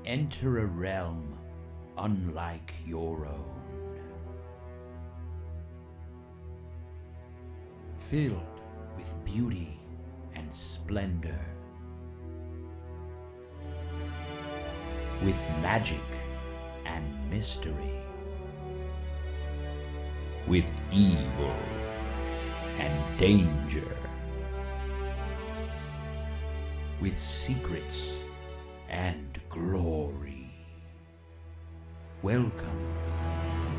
Enter a realm unlike your own, filled with beauty and splendor, with magic and mystery, with evil and danger, with secrets and glory. Welcome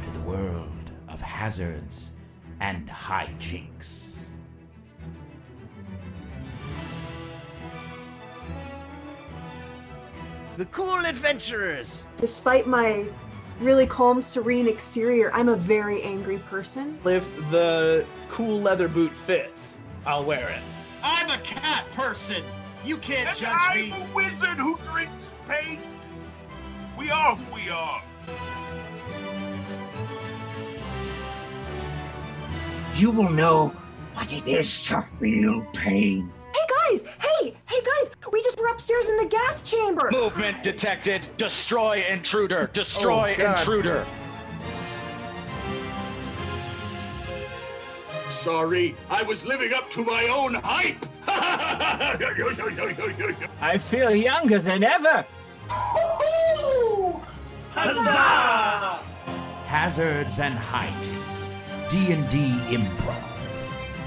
to the world of hazards and hijinks. The Cool Adventurers! Despite my really calm, serene exterior, I'm a very angry person. If the cool leather boot fits, I'll wear it. I'm a cat person! You can't And judge I'm me! a wizard who drinks paint! We are who we are! You will know what it is to feel pain. Hey guys! Hey guys! We just were upstairs in the gas chamber! Movement detected! Destroy intruder! Destroy intruder! Sorry, I was living up to my own hype! I feel younger than ever. Huzzah! Hazards and Hijinks, D&D Improv,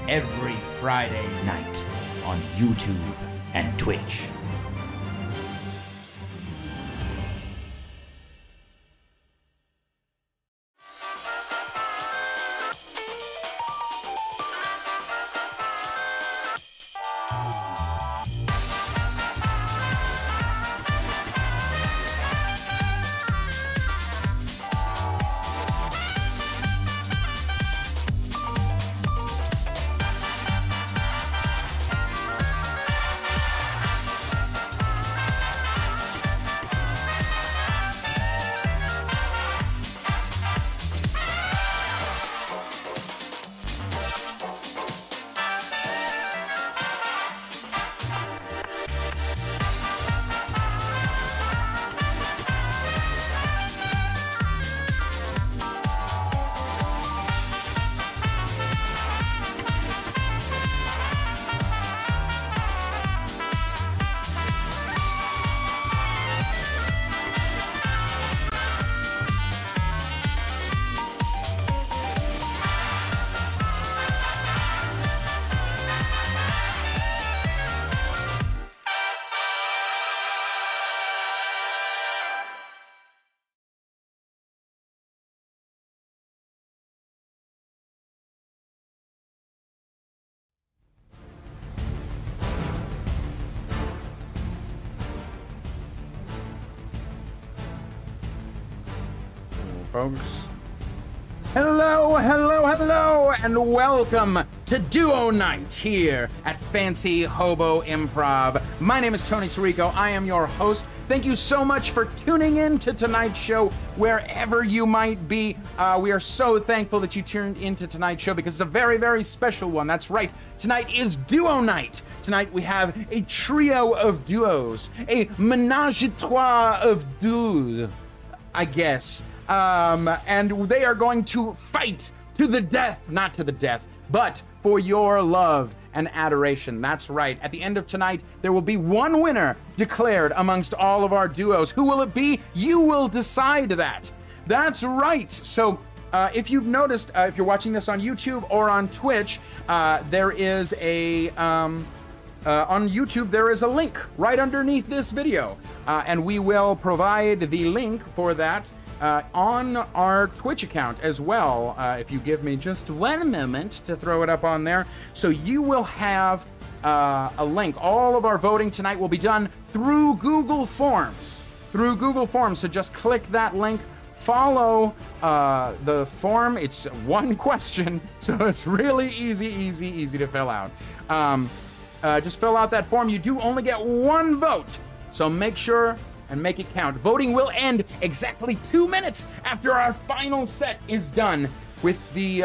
every Friday night on YouTube and Twitch. Folks. Hello, and welcome to Duo Night here at Fancy Hobo Improv. My name is Tony Tirico. I am your host. Thank you so much for tuning in to tonight's show, wherever you might be. We are so thankful that you tuned into tonight's show because it's a very, very special one. That's right. Tonight is Duo Night. Tonight we have a trio of duos, a menage a trois of duos, I guess. And they are going to fight to the death, not to the death, but for your love and adoration. That's right. At the end of tonight, there will be one winner declared amongst all of our duos. Who will it be? You will decide that. That's right. So if you've noticed, if you're watching this on YouTube or on Twitch, there is a... on YouTube, there is a link right underneath this video, and we will provide the link for that on our Twitch account as well, if you give me just one moment to throw it up on there. So you will have a link. All of our voting tonight will be done through Google Forms. So just click that link, follow the form. It's one question, so it's really easy to fill out. Just fill out that form. You do only get one vote, so make sure and make it count. Voting will end exactly 2 minutes after our final set is done with the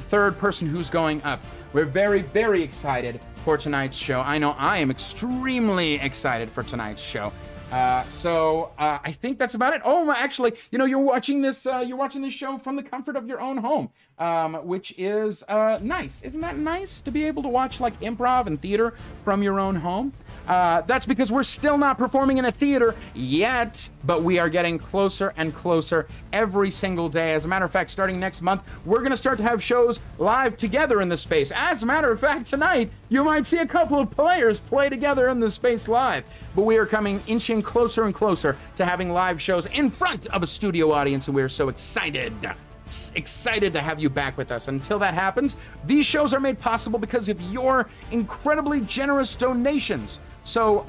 third person who's going up. We're very excited for tonight's show. I know I am extremely excited for tonight's show. I think that's about it. Oh, actually, you're watching this show from the comfort of your own home, which is nice. Isn't that nice to be able to watch like improv and theater from your own home? That's because we're still not performing in a theater yet, but we are getting closer and closer every single day. As a matter of fact, starting next month, we're going to start to have shows live together in the space. As a matter of fact, tonight, you might see a couple of players play together in the space live. But we are inching closer and closer to having live shows in front of a studio audience, and we're so excited to have you back with us. Until that happens, these shows are made possible because of your incredibly generous donations. So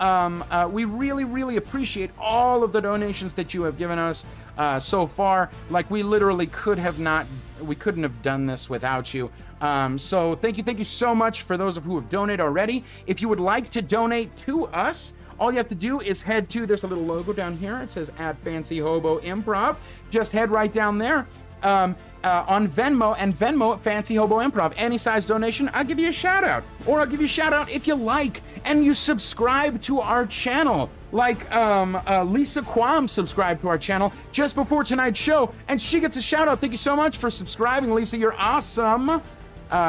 we really, really appreciate all of the donations that you have given us so far. Like, we literally couldn't have done this without you. So thank you so much for those who have donated already. If you would like to donate to us, all you have to do is head to, there's a little logo down here. It says @FancyHoboImprov. Just head right down there. On Venmo, and Venmo at Fancy Hobo Improv. Any size donation, I'll give you a shout out. Or I'll give you a shout out if you like and you subscribe to our channel. Like Lisa Quam subscribed to our channel just before tonight's show, and she gets a shout out. Thank you so much for subscribing, Lisa. You're awesome.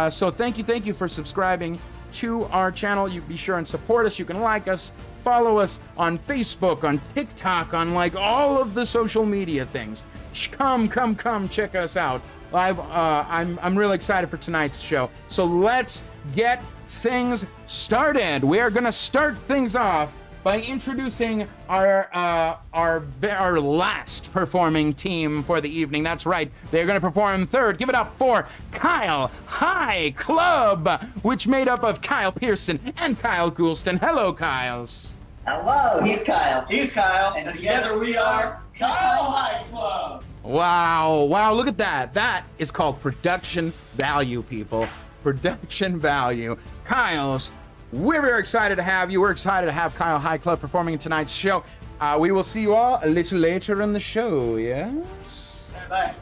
So thank you for subscribing to our channel. You be sure and support us. You can like us, follow us on Facebook, on TikTok, on like all of the social media things. Come check us out. I'm really excited for tonight's show. So let's get things started. We are gonna start things off by introducing our last performing team for the evening. That's right, they're gonna perform third. Give it up for Kyle High Club, which made up of Kyle Pearson and Kyle Goulston. Hello, Kyles. Hello, he's Kyle. He's Kyle. And together we are Kyle High Club. Wow, look at that. That is called production value, people. Production value. Kyles, we're very excited to have you. We're excited to have Kyle High Club performing in tonight's show. We will see you all a little later in the show, yes? Bye.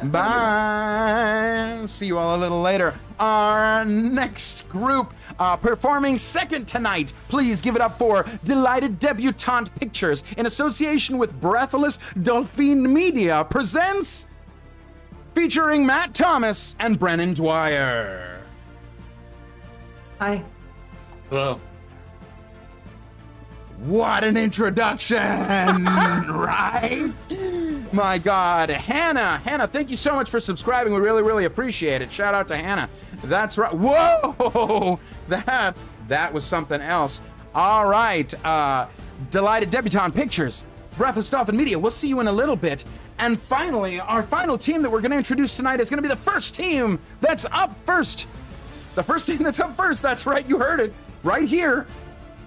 Bye. See you all a little later. Our next group performing second tonight. Please give it up for Delighted Debutante Pictures in association with Breathless Dolphin Media presents, featuring Matt Thomas and Brennan Dwyer. Hi. Hello. What an introduction, right? My God, Hannah, thank you so much for subscribing. We really, really appreciate it. Shout out to Hannah. That's right. Whoa, that was something else. All right, Delighted Debutante Pictures, Breathless Dolphin Media. We'll see you in a little bit. And finally, our final team that we're going to introduce tonight is going to be the first team that's up first. The first team that's up first. That's right, you heard it right here.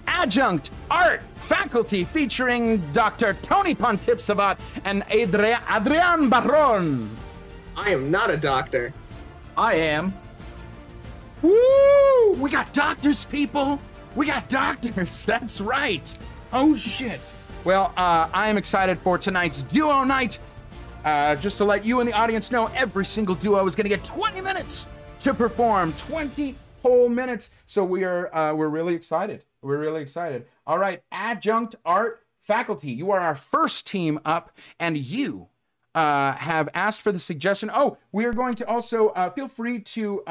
Adjunct Art Faculty, featuring Dr. Tony Pontipsavat and Adrian Barron. I am not a doctor. I am. Woo! We got doctors, people. We got doctors. That's right. Oh, shit. Well, I am excited for tonight's duo night. Just to let you and the audience know, every single duo is going to get 20 minutes to perform. 20 whole minutes. So we're really excited. We're really excited. All right, Adjunct Art Faculty, you are our first team up, and you have asked for the suggestion. Oh, we are going to also feel free to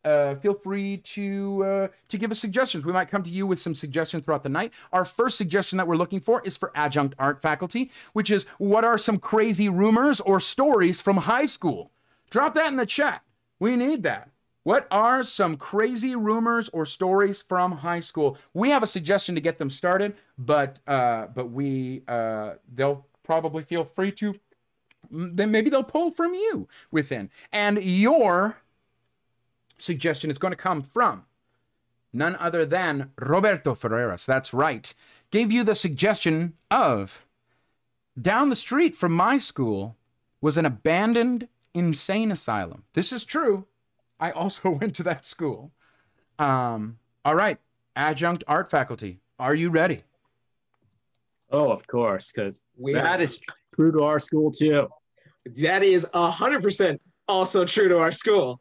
give us suggestions. We might come to you with some suggestions throughout the night. Our first suggestion that we're looking for is for Adjunct Art Faculty, which is, what are some crazy rumors or stories from high school? Drop that in the chat. We need that. What are some crazy rumors or stories from high school? We have a suggestion to get them started, but they'll probably feel free to. Then maybe they'll pull from you within. And your suggestion is going to come from none other than Roberto Ferreras. That's right. Gave you the suggestion of, down the street from my school was an abandoned insane asylum. This is true. I also went to that school. All right, Adjunct Art Faculty, are you ready? Oh, of course, because that is true to our school too. That is 100% also true to our school.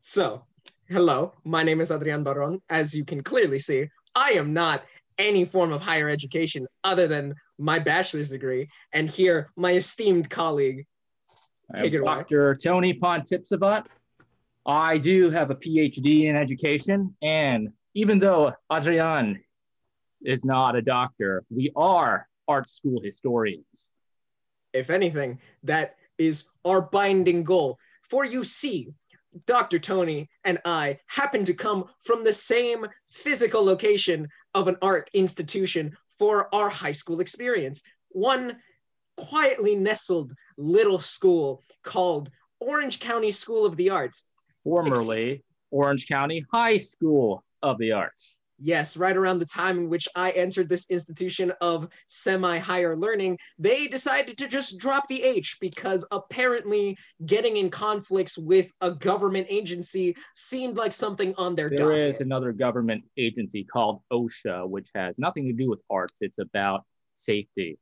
So, hello, my name is Adrian Barron. As you can clearly see, I am not any form of higher education other than my bachelor's degree. And here, my esteemed colleague, take it away. Dr. Tony Pontipsabat. I do have a PhD in education, and even though Adrian is not a doctor, we are art school historians. If anything, that is our binding goal. For you see, Dr. Tony and I happen to come from the same physical location of an art institution for our high school experience. One quietly nestled little school called Orange County School of the Arts. Formerly Orange County High School of the Arts. Yes, right around the time in which I entered this institution of semi-higher learning, they decided to just drop the H because apparently getting in conflicts with a government agency seemed like something on their docket. There is another government agency called OSHA, which has nothing to do with arts. It's about safety.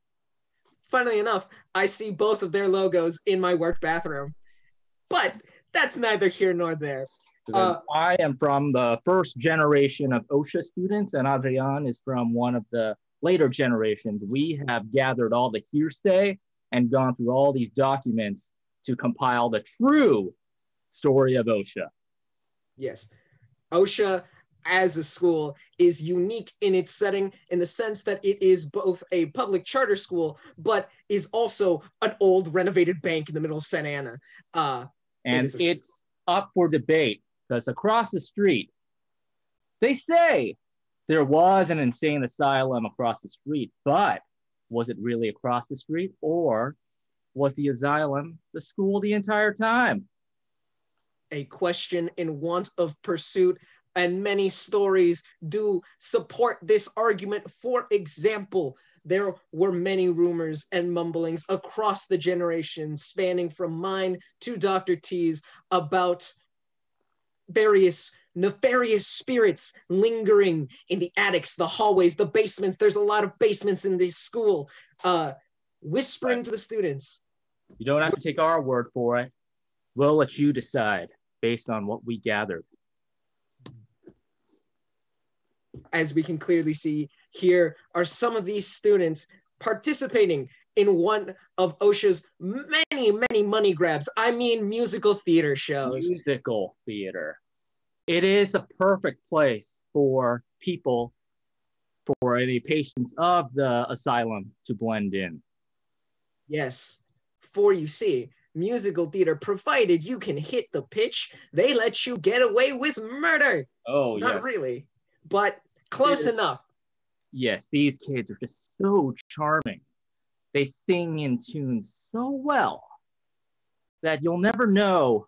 Funnily enough, I see both of their logos in my work bathroom, but that's neither here nor there. I am from the first generation of OSHA students, and Adrian is from one of the later generations. We have gathered all the hearsay and gone through all these documents to compile the true story of OSHA. Yes. OSHA as a school is unique in its setting in the sense that it is both a public charter school, but is also an old renovated bank in the middle of Santa Ana. And it's up for debate. Because across the street, they say there was an insane asylum across the street, but was it really across the street, or was the asylum the school the entire time? A question in want of pursuit, and many stories do support this argument. For example, there were many rumors and mumblings across the generations, spanning from mine to Dr. T's, about various nefarious spirits lingering in the attics, the hallways, the basements. There's a lot of basements in this school, whispering to the students. You don't have to take our word for it. We'll let you decide based on what we gathered. As we can clearly see, here are some of these students participating in one of OSHA's many, many money grabs. I mean, musical theater shows. Musical theater. It is the perfect place for people, for the patients of the asylum to blend in. Yes. For you see, musical theater, provided you can hit the pitch, they let you get away with murder. Oh, Not yes. really, but close enough. Yes, these kids are just so charming. They sing in tune so well that you'll never know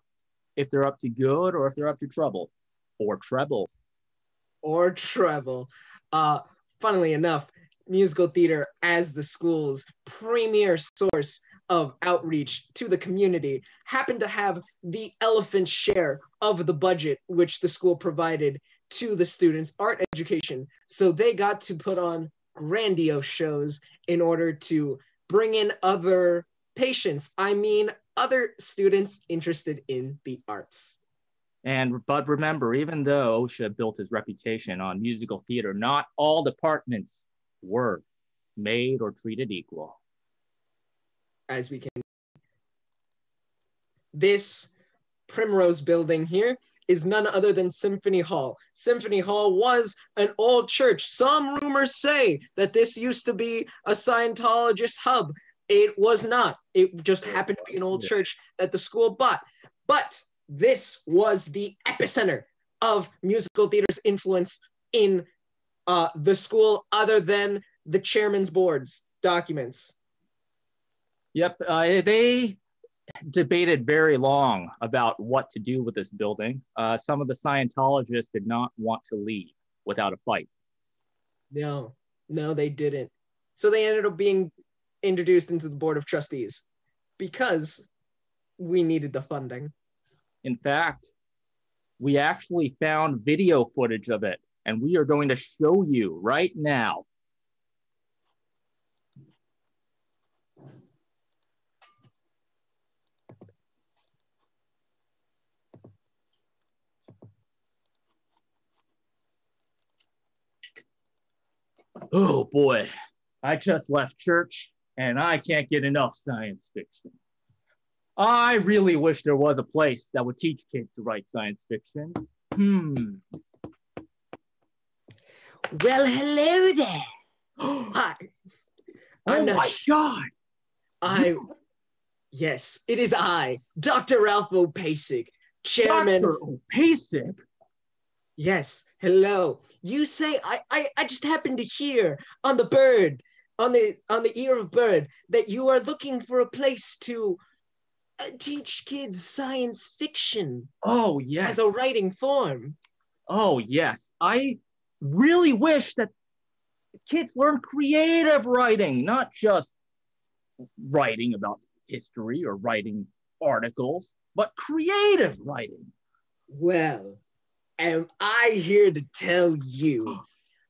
if they're up to good or if they're up to trouble or treble. Or treble. Funnily enough, musical theater as the school's premier source of outreach to the community happened to have the elephant's share of the budget which the school provided to the students' art education. So they got to put on grandiose shows in order to bring in other patients. I mean, other students interested in the arts. But remember, even though OSHA built his reputation on musical theater, not all departments were made or treated equal. As we can. This Primrose building here is none other than Symphony Hall. Symphony Hall was an old church. Some rumors say that this used to be a Scientologist hub. It was not. It just happened to be an old church that the school bought. But this was the epicenter of musical theater's influence in the school, other than the chairman's board's documents. Yep, they debated very long about what to do with this building. Some of the Scientologists did not want to leave without a fight. No, they didn't. So they ended up being introduced into the board of trustees because we needed the funding. In fact, we actually found video footage of it, and we are going to show you right now. Oh boy, I just left church and I can't get enough science fiction. I really wish there was a place that would teach kids to write science fiction. Well, hello there. Hi. Oh my God. Yes, it is I, Dr. Ralph Opasek, chairman. Dr. Opasek? Yes, hello. You say I just happened to hear on the bird, on the ear of bird, that you are looking for a place to teach kids science fiction. Oh, yes. As a writing form. Oh, yes. I really wish that kids learn creative writing, not just writing about history or writing articles, but creative writing. Well, am I here to tell you?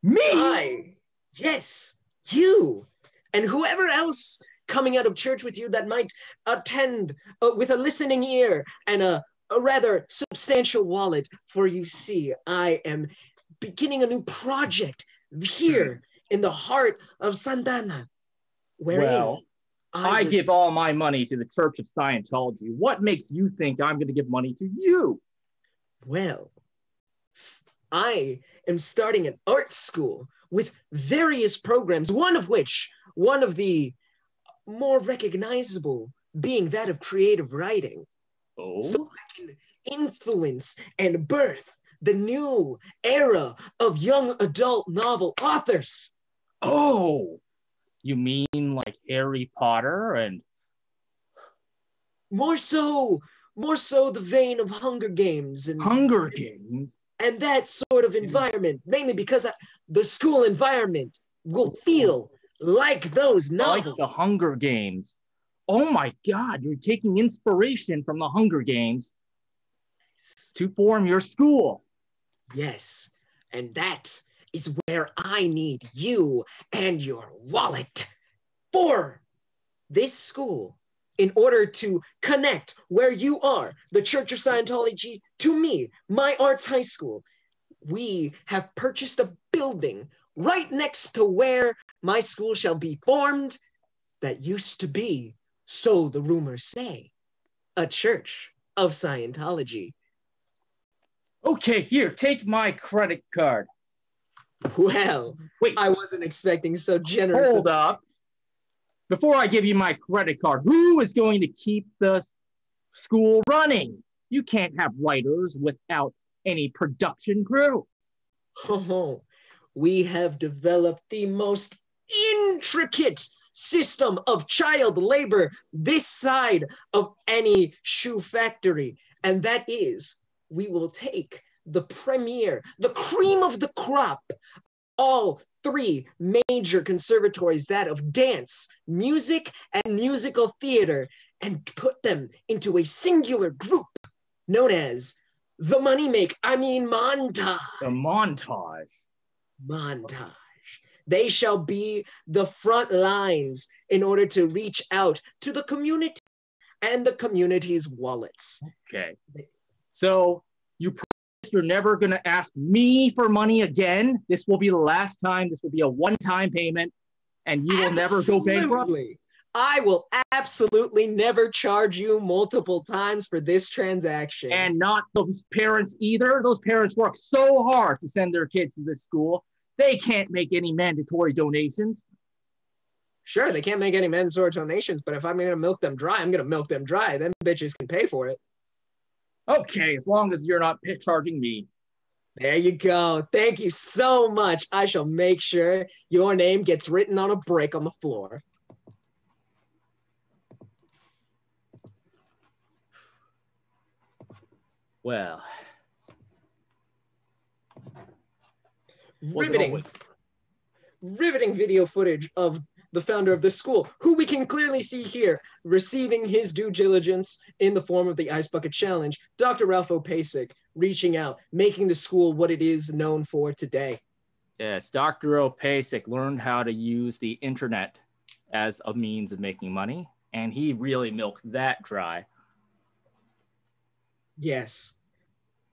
Me? Yes, you. And whoever else coming out of church with you that might attend with a listening ear and a rather substantial wallet. For you see, I am beginning a new project here in the heart of Santana. Well, I give all my money to the Church of Scientology. What makes you think I'm going to give money to you? Well, I am starting an art school with various programs, one of the more recognizable being that of creative writing. Oh. So I can influence and birth the new era of young adult novel authors. Oh, you mean like Harry Potter and... More so the vein of Hunger Games. Hunger Games? And that sort of environment, mainly because the school environment will feel like those novels. Like the Hunger Games. Oh my God, you're taking inspiration from the Hunger Games to form your school. Yes, and that is where I need you and your wallet for this school in order to connect where you are, the Church of Scientology, to me, my arts high school. We have purchased a building right next to where my school shall be formed that used to be, so the rumors say, a Church of Scientology. Okay, here, take my credit card. Well, wait, I wasn't expecting so generous. Hold up. Before I give you my credit card, who is going to keep the school running? You can't have writers without any production crew. Oh, we have developed the most intricate system of child labor this side of any shoe factory. And that is, we will take the premier, the cream of the crop, all three major conservatories, that of dance, music, and musical theater, and put them into a singular group known as the Montage. The Montage. Montage. They shall be the front lines in order to reach out to the community and the community's wallets. Okay. So you promise you're never going to ask me for money again? This will be the last time. This will be a one-time payment, and you will never go bankrupt? I will absolutely never charge you multiple times for this transaction. And not those parents either. Those parents work so hard to send their kids to this school. They can't make any mandatory donations. Sure, they can't make any mandatory donations, but if I'm going to milk them dry, I'm going to milk them dry. Them bitches can pay for it. Okay, as long as you're not charging me. There you go. Thank you so much. I shall make sure your name gets written on a brick on the floor. Well. Riveting video footage of the founder of this school, who we can clearly see here receiving his due diligence in the form of the Ice Bucket Challenge, Dr. Ralph Opasek reaching out, making the school what it is known for today. Yes, Dr. Opasek learned how to use the internet as a means of making money, and he really milked that dry. Yes,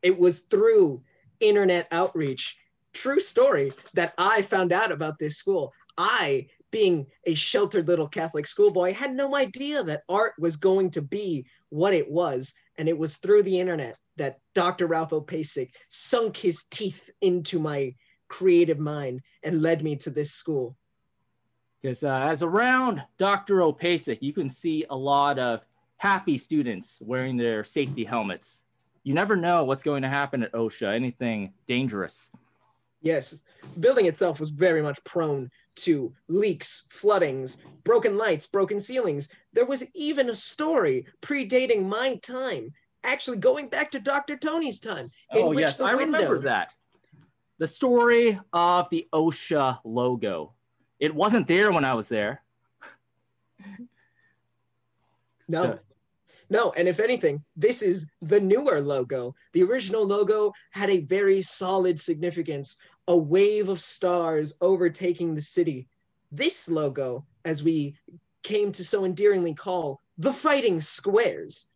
it was through internet outreach, true story that I found out about this school. I, being a sheltered little Catholic schoolboy, had no idea that art was going to be what it was. And it was through the internet that Dr. Ralph Opasek sunk his teeth into my creative mind and led me to this school. Because as around Dr. Opasek, you can see a lot of happy students wearing their safety helmets. You never know what's going to happen at OSHA, anything dangerous. Yes, the building itself was very much prone to leaks, floodings, broken lights, broken ceilings. There was even a story predating my time, actually going back to Dr. Tony's time. Oh, yes, I remember that. The story of the OSHA logo. It wasn't there when I was there. No. No, and if anything, this is the newer logo. The original logo had a very solid significance, a wave of stars overtaking the city. This logo, as we came to so endearingly call the Fighting Squares,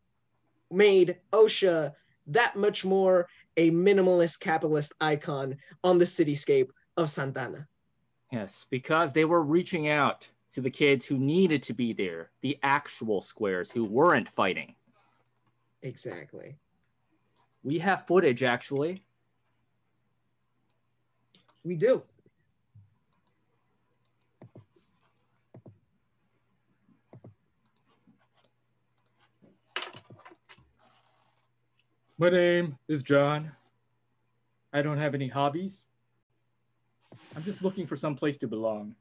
made OSHA that much more a minimalist capitalist icon on the cityscape of Santana. Yes, because they were reaching out to the kids who needed to be there, the actual squares who weren't fighting. Exactly. We have footage, actually. We do. My name is John. I don't have any hobbies. I'm just looking for some place to belong.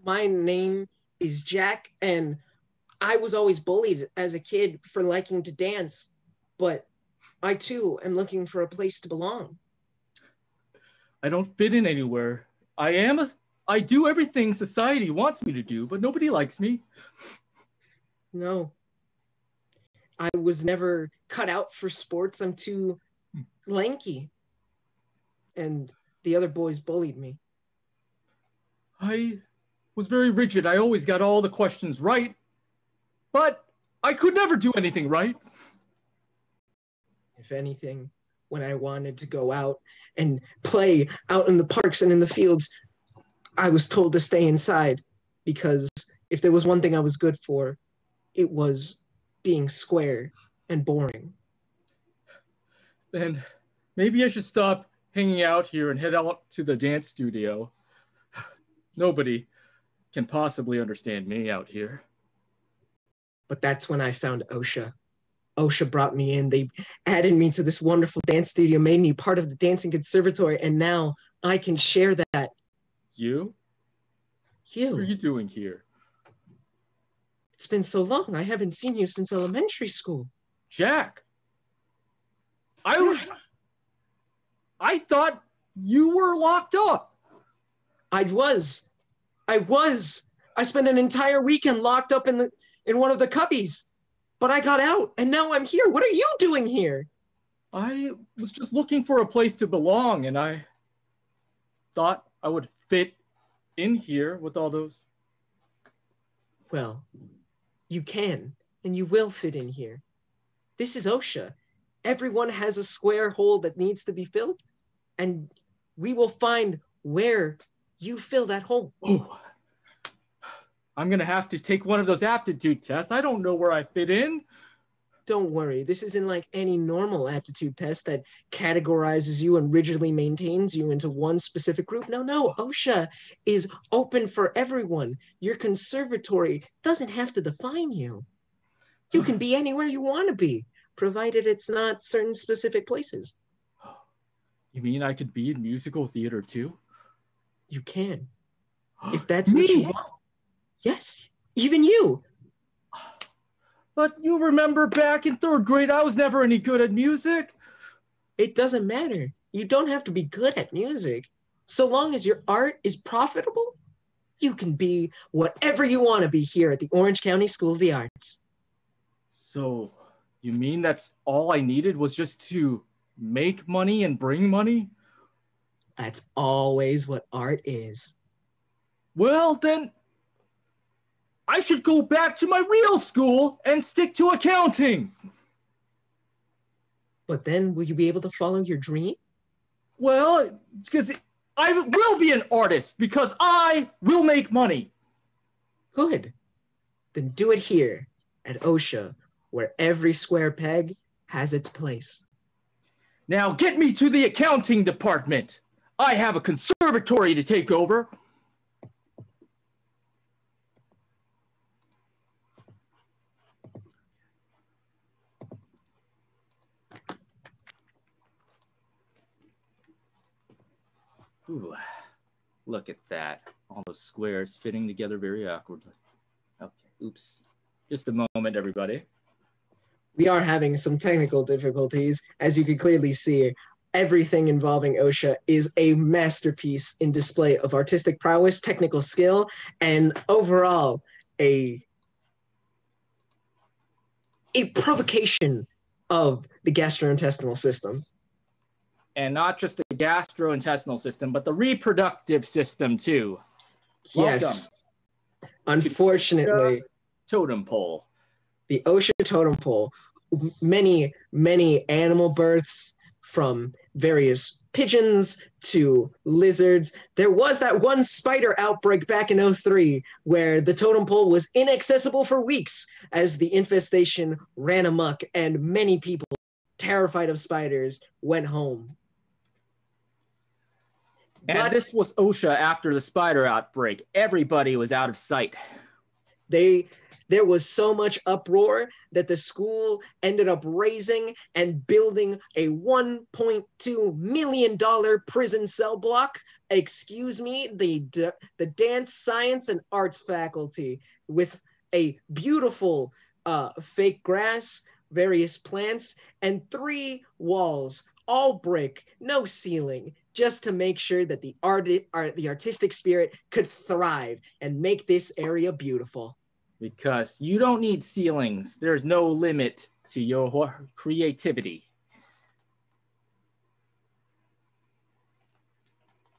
My name is Jack, and I was always bullied as a kid for liking to dance, but I too am looking for a place to belong. I don't fit in anywhere. I do everything society wants me to do, but nobody likes me. No. I was never cut out for sports. I'm too lanky. And the other boys bullied me. I was very rigid. I always got all the questions right, but I could never do anything right. If anything, when I wanted to go out and play out in the parks and in the fields, I was told to stay inside, because if there was one thing I was good for, it was being square and boring. Then maybe I should stop hanging out here and head out to the dance studio. Nobody can possibly understand me out here. But that's when I found OSHA. OSHA brought me in. They added me to this wonderful dance studio, made me part of the dancing conservatory, and now I can share that. You? You. What are you doing here? It's been so long. I haven't seen you since elementary school. Jack! I thought you were locked up. I was. I spent an entire weekend locked up in one of the cubbies, but I got out, and now I'm here. What are you doing here? I was just looking for a place to belong, and I thought I would fit in here with all those. Well, you can, and you will fit in here. This is OSHA. Everyone has a square hole that needs to be filled, and we will find where you fill that hole. Oh, I'm going to have to take one of those aptitude tests. I don't know where I fit in. Don't worry. This isn't like any normal aptitude test that categorizes you and rigidly maintains you into one specific group. No. OSHA is open for everyone. Your conservatory doesn't have to define you. You can be anywhere you want to be, provided it's not certain specific places. You mean I could be in musical theater too? You can. If that's what you want. Yes, even you. But you remember back in 3rd grade, I was never any good at music. It doesn't matter. You don't have to be good at music. So long as your art is profitable, you can be whatever you want to be here at the Orange County School of the Arts. So you mean that's all I needed was just to make money and bring money? That's always what art is. Well, then I should go back to my real school and stick to accounting. But then will you be able to follow your dream? Well, because I will be an artist because I will make money. Good. Then do it here at OSHA, where every square peg has its place. Now get me to the accounting department. I have a conservatory to take over. Ooh, look at that. All those squares fitting together very awkwardly. Okay, oops. Just a moment, everybody. We are having some technical difficulties. As you can clearly see, everything involving OSHA is a masterpiece in display of artistic prowess, technical skill, and overall a provocation of the gastrointestinal system. And not just the gastrointestinal system, but the reproductive system too. Yes. Unfortunately, totem pole. The OSHA totem pole. Many, many animal births, from various pigeons to lizards. There was that one spider outbreak back in 2003 where the totem pole was inaccessible for weeks as the infestation ran amok and many people, terrified of spiders, went home. And this was OSHA after the spider outbreak. Everybody was out of sight. There was so much uproar that the school ended up raising and building a $1.2 million prison cell block. Excuse me, the dance, science, and arts faculty with a beautiful fake grass, various plants, and 3 walls, all brick, no ceiling, just to make sure that the artistic spirit could thrive and make this area beautiful. Because you don't need ceilings. There's no limit to your creativity.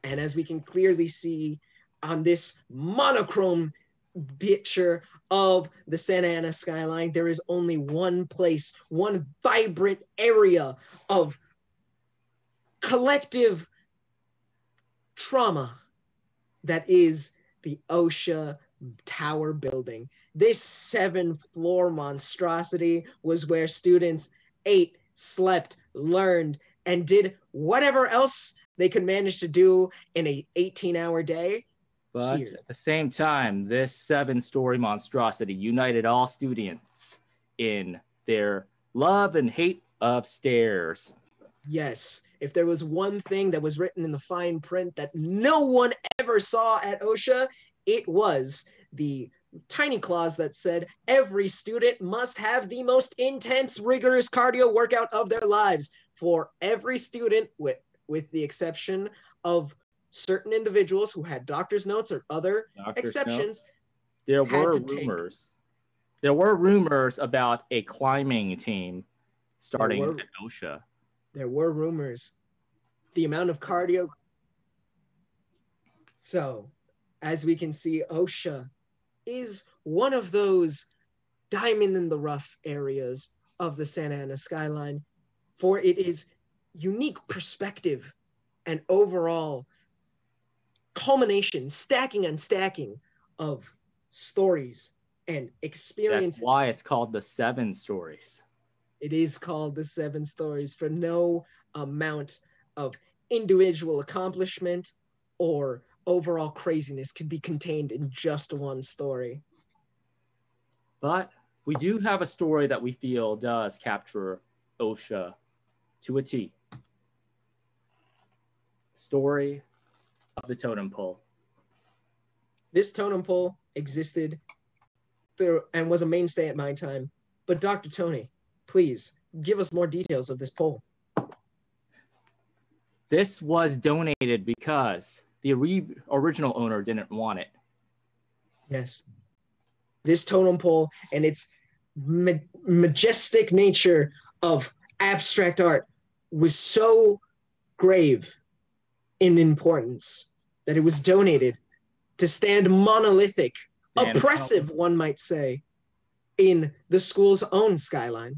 And as we can clearly see on this monochrome picture of the Santa Ana skyline, there is only one place, one vibrant area of collective trauma that is the OSHA Tower building. This 7-floor monstrosity was where students ate, slept, learned, and did whatever else they could manage to do in an 18-hour day. But here. At the same time, this 7-story monstrosity united all students in their love and hate of stairs. Yes, if there was one thing that was written in the fine print that no one ever saw at OSHA, it was the tiny clause that said every student must have the most intense, rigorous cardio workout of their lives. For every student, with the exception of certain individuals who had doctor's notes or other exceptions. There were rumors. There were rumors about a climbing team starting at OSHA. There were rumors. The amount of cardio. So, as we can see, OSHA is one of those diamond in the rough areas of the Santa Ana skyline, for it is unique perspective and overall culmination, stacking and stacking of stories and experiences. That's why it's called the 7 stories. It is called the 7 stories, for no amount of individual accomplishment or overall craziness could be contained in just one story. But we do have a story that we feel does capture OSHA to a T. Story of the totem pole. This totem pole existed and was a mainstay at my time. But Dr. Tony, please give us more details of this pole. This was donated because the original owner didn't want it. Yes. This totem pole and its majestic nature of abstract art was so grave in importance that it was donated to stand monolithic, oppressive, one might say, in the school's own skyline.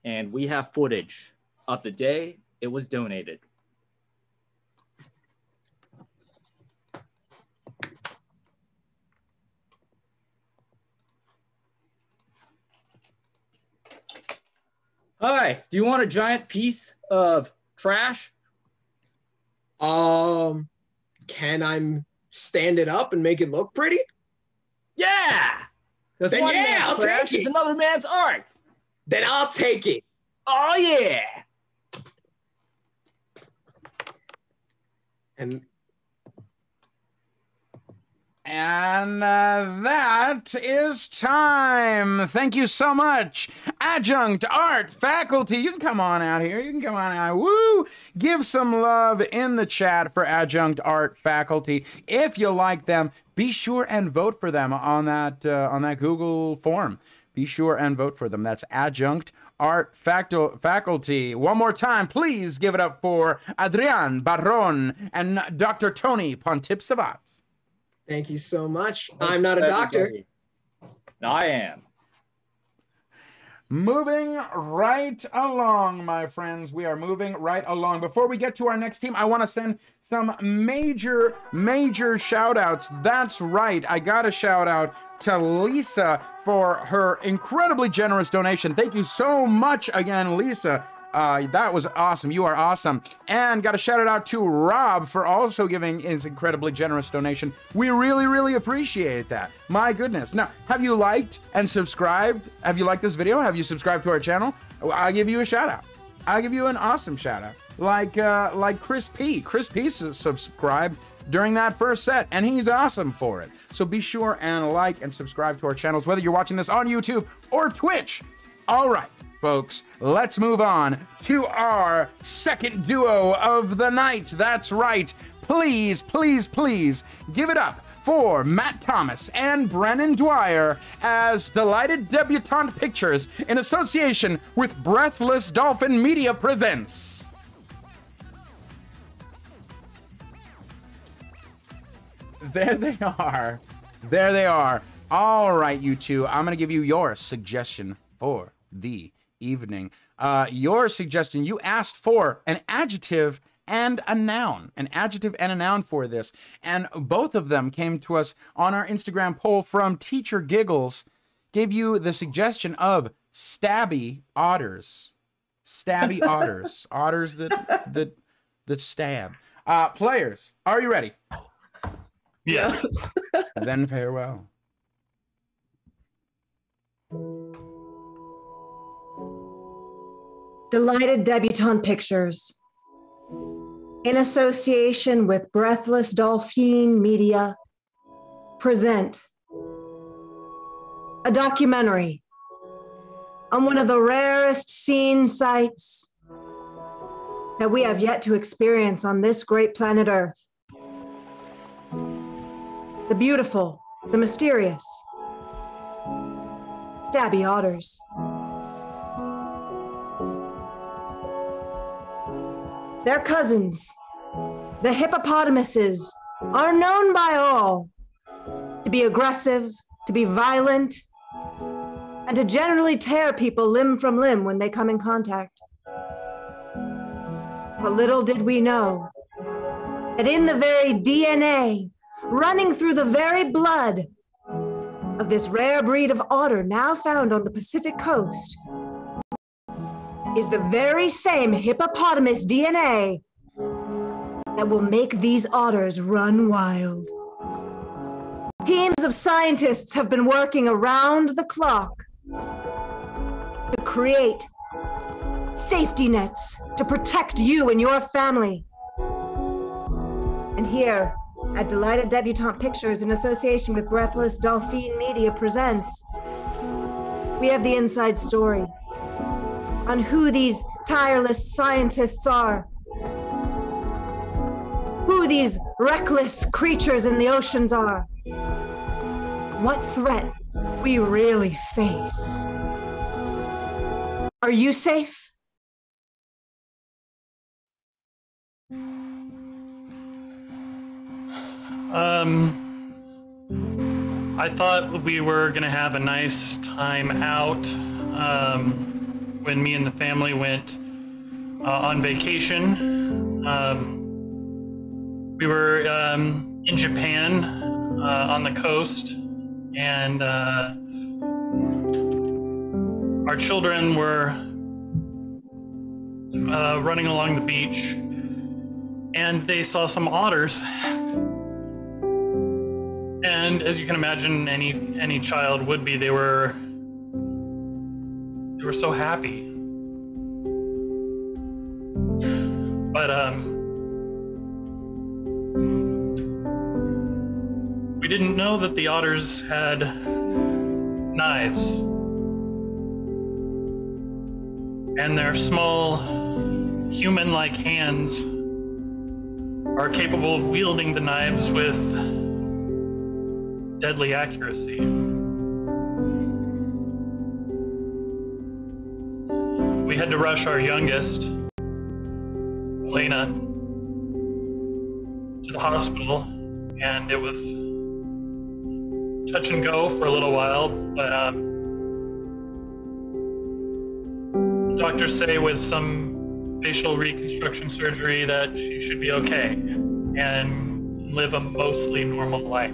And we have footage of the day it was donated. Hi, do you want a giant piece of trash? Can I stand it up and make it look pretty? Yeah! Then one yeah, man's I'll trash take it. is another man's art. Then I'll take it. Oh yeah! And that is time. Thank you so much. Adjunct Art Faculty. You can come on out here. You can come on out. Woo! Give some love in the chat for Adjunct Art Faculty. If you like them, be sure and vote for them on that Google form. Be sure and vote for them. That's Adjunct Art Faculty. One more time, please give it up for Adrian Barron and Dr. Tony Pontip-Savat. Thank you so much. I'm not a doctor. I am. Moving right along, my friends. We are moving right along. Before we get to our next team, I want to send some major shout outs. That's right. I got a shout out to Lisa for her incredibly generous donation. Thank you so much again, Lisa. That was awesome. You are awesome. And got to shout it out to Rob for also giving his incredibly generous donation. We really appreciate that. My goodness. Now, have you liked and subscribed? Have you liked this video? Have you subscribed to our channel? I'll give you a shout out. I'll give you an awesome shout out. Like Chris P. Chris P subscribed during that first set, and he's awesome for it. So be sure and like and subscribe to our channels, whether you're watching this on YouTube or Twitch. All right, folks, let's move on to our second duo of the night. That's right. Please give it up for Matt Thomas and Brennan Dwyer as Delighted Debutante Pictures in association with Breathless Dolphin Media presents. There they are. There they are. All right, you two, I'm going to give you your suggestion for the evening. Your suggestion, you asked for an adjective and a noun. An adjective and a noun for this. And both of them came to us on our Instagram poll from Teacher Giggles. Gave you the suggestion of stabby otters. Stabby otters. Otters that stab. Players, are you ready? Yes. Then farewell. Delighted Debutante Pictures, in association with Breathless Dolphin Media, present a documentary on one of the rarest scene sights that we have yet to experience on this great planet Earth. The beautiful, the mysterious, stabby otters. Their cousins, the hippopotamuses, are known by all to be aggressive, to be violent, and to generally tear people limb from limb when they come in contact. But little did we know that in the very DNA, running through the very blood of this rare breed of otter now found on the Pacific coast, is the very same hippopotamus DNA that will make these otters run wild. Teams of scientists have been working around the clock to create safety nets to protect you and your family. And here at Delighted Debutante Pictures, in association with Breathless Dolphin Media presents, we have the inside story on who these tireless scientists are, who these reckless creatures in the oceans are, what threat we really face. Are you safe? I thought we were gonna have a nice time out when me and the family went on vacation. We were in Japan on the coast, and our children were running along the beach, and they saw some otters. And as you can imagine, any child would be, they were so happy. But we didn't know that the otters had knives. And their small, human-like hands are capable of wielding the knives with deadly accuracy. We had to rush our youngest, Elena, to the hospital, and it was touch and go for a little while, but doctors say with some facial reconstruction surgery that she should be okay and live a mostly normal life.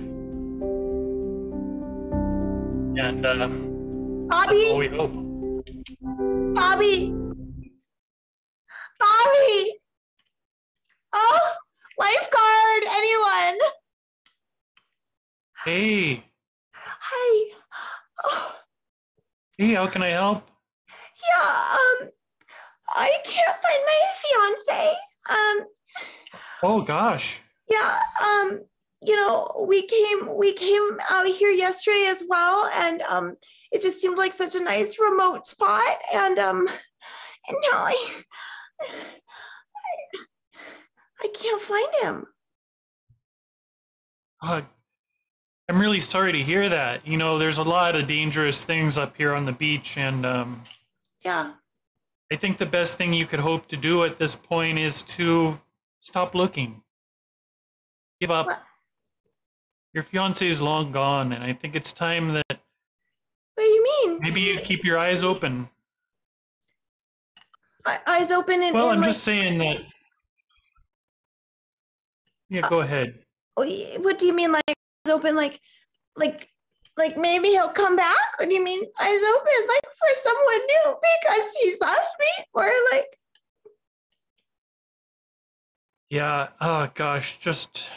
And Bobby? that's all we hope. Bobby! Bobby! Oh, lifeguard, anyone? Hey, Hi. Oh, hey, how can I help? yeah, I can't find my fiance. Oh gosh. Yeah, you know, we came out here yesterday as well, and it just seemed like such a nice remote spot, and now I can't find him. I'm really sorry to hear that. You know, there's a lot of dangerous things up here on the beach, and Yeah. I think the best thing you could hope to do at this point is to stop looking. Give up. What? Your fiance is long gone, and I think it's time that What do you mean? maybe you keep your eyes open. Eyes open and. Well, and I'm like, just saying that. Yeah, go ahead. What do you mean, like eyes open, like maybe he'll come back? Or do you mean eyes open, like for someone new because he's left me, or like? Yeah. Oh gosh, just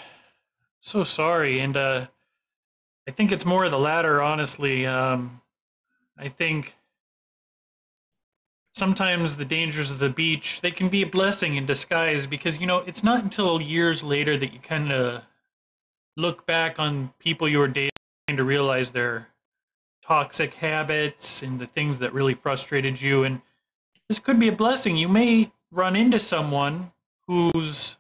so sorry, and I think it's more of the latter, honestly. I think sometimes the dangers of the beach, they can be a blessing in disguise, because, you know, it's not until years later that you kind of look back on people you were dating to realize their toxic habits and the things that really frustrated you. And this could be a blessing. You may run into someone who's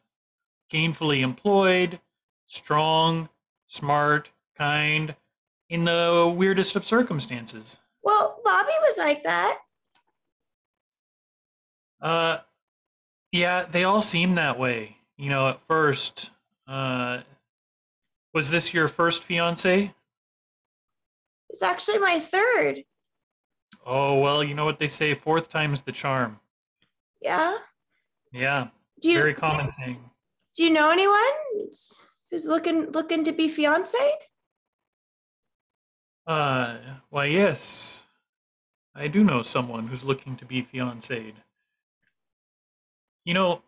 gainfully employed, strong, smart, kind, in the weirdest of circumstances. Well, Bobby was like that. Yeah, they all seem that way, you know, at first. Was this your first fiance? It's actually my third. Oh, well, you know what they say, fourth time's the charm. Yeah. Yeah, Do you, very common saying. Do you know anyone who's looking to be fiancéed? Why, yes. I do know someone who's looking to be fiancéed. You know,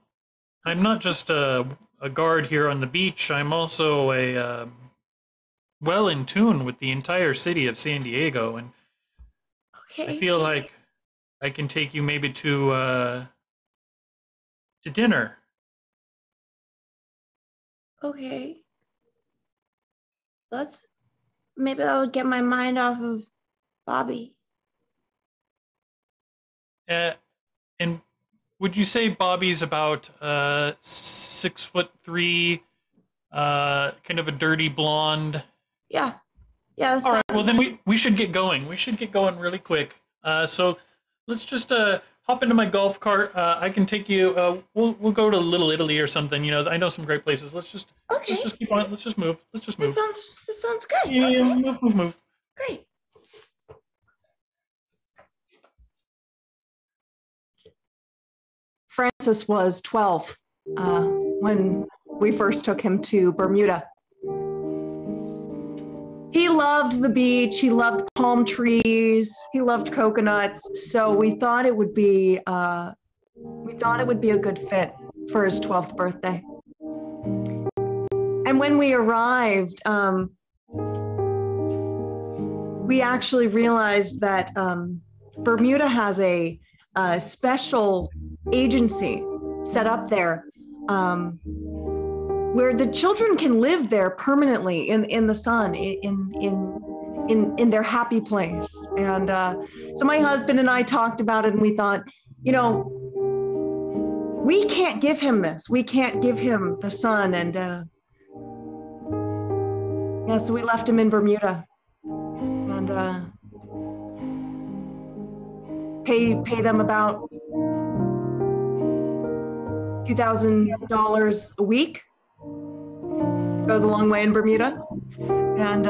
I'm not just a guard here on the beach. I'm also a well in tune with the entire city of San Diego, and Okay. I feel like I can take you maybe to dinner. Okay. Maybe that would get my mind off of Bobby. And would you say Bobby's about 6'3", kind of a dirty blonde? Yeah. Yeah. That's All right. Well, then we should get going. We should get going really quick. So let's just hop into my golf cart. I can take you. We'll go to Little Italy or something. You know, I know some great places. Let's just keep on. Let's just move. Let's just move. This sounds good. Yeah, Okay. move. Great. Francis was 12 when we first took him to Bermuda. He loved the beach, he loved palm trees, he loved coconuts, so we thought it would be a good fit for his 12th birthday. And when we arrived, we actually realized that Bermuda has a special agency set up there where the children can live there permanently in the sun, in their happy place. And so my husband and I talked about it, and we thought, you know, we can't give him this. We can't give him the sun. And yeah, so we left him in Bermuda. And pay them about $2,000 a week. Goes a long way in Bermuda. And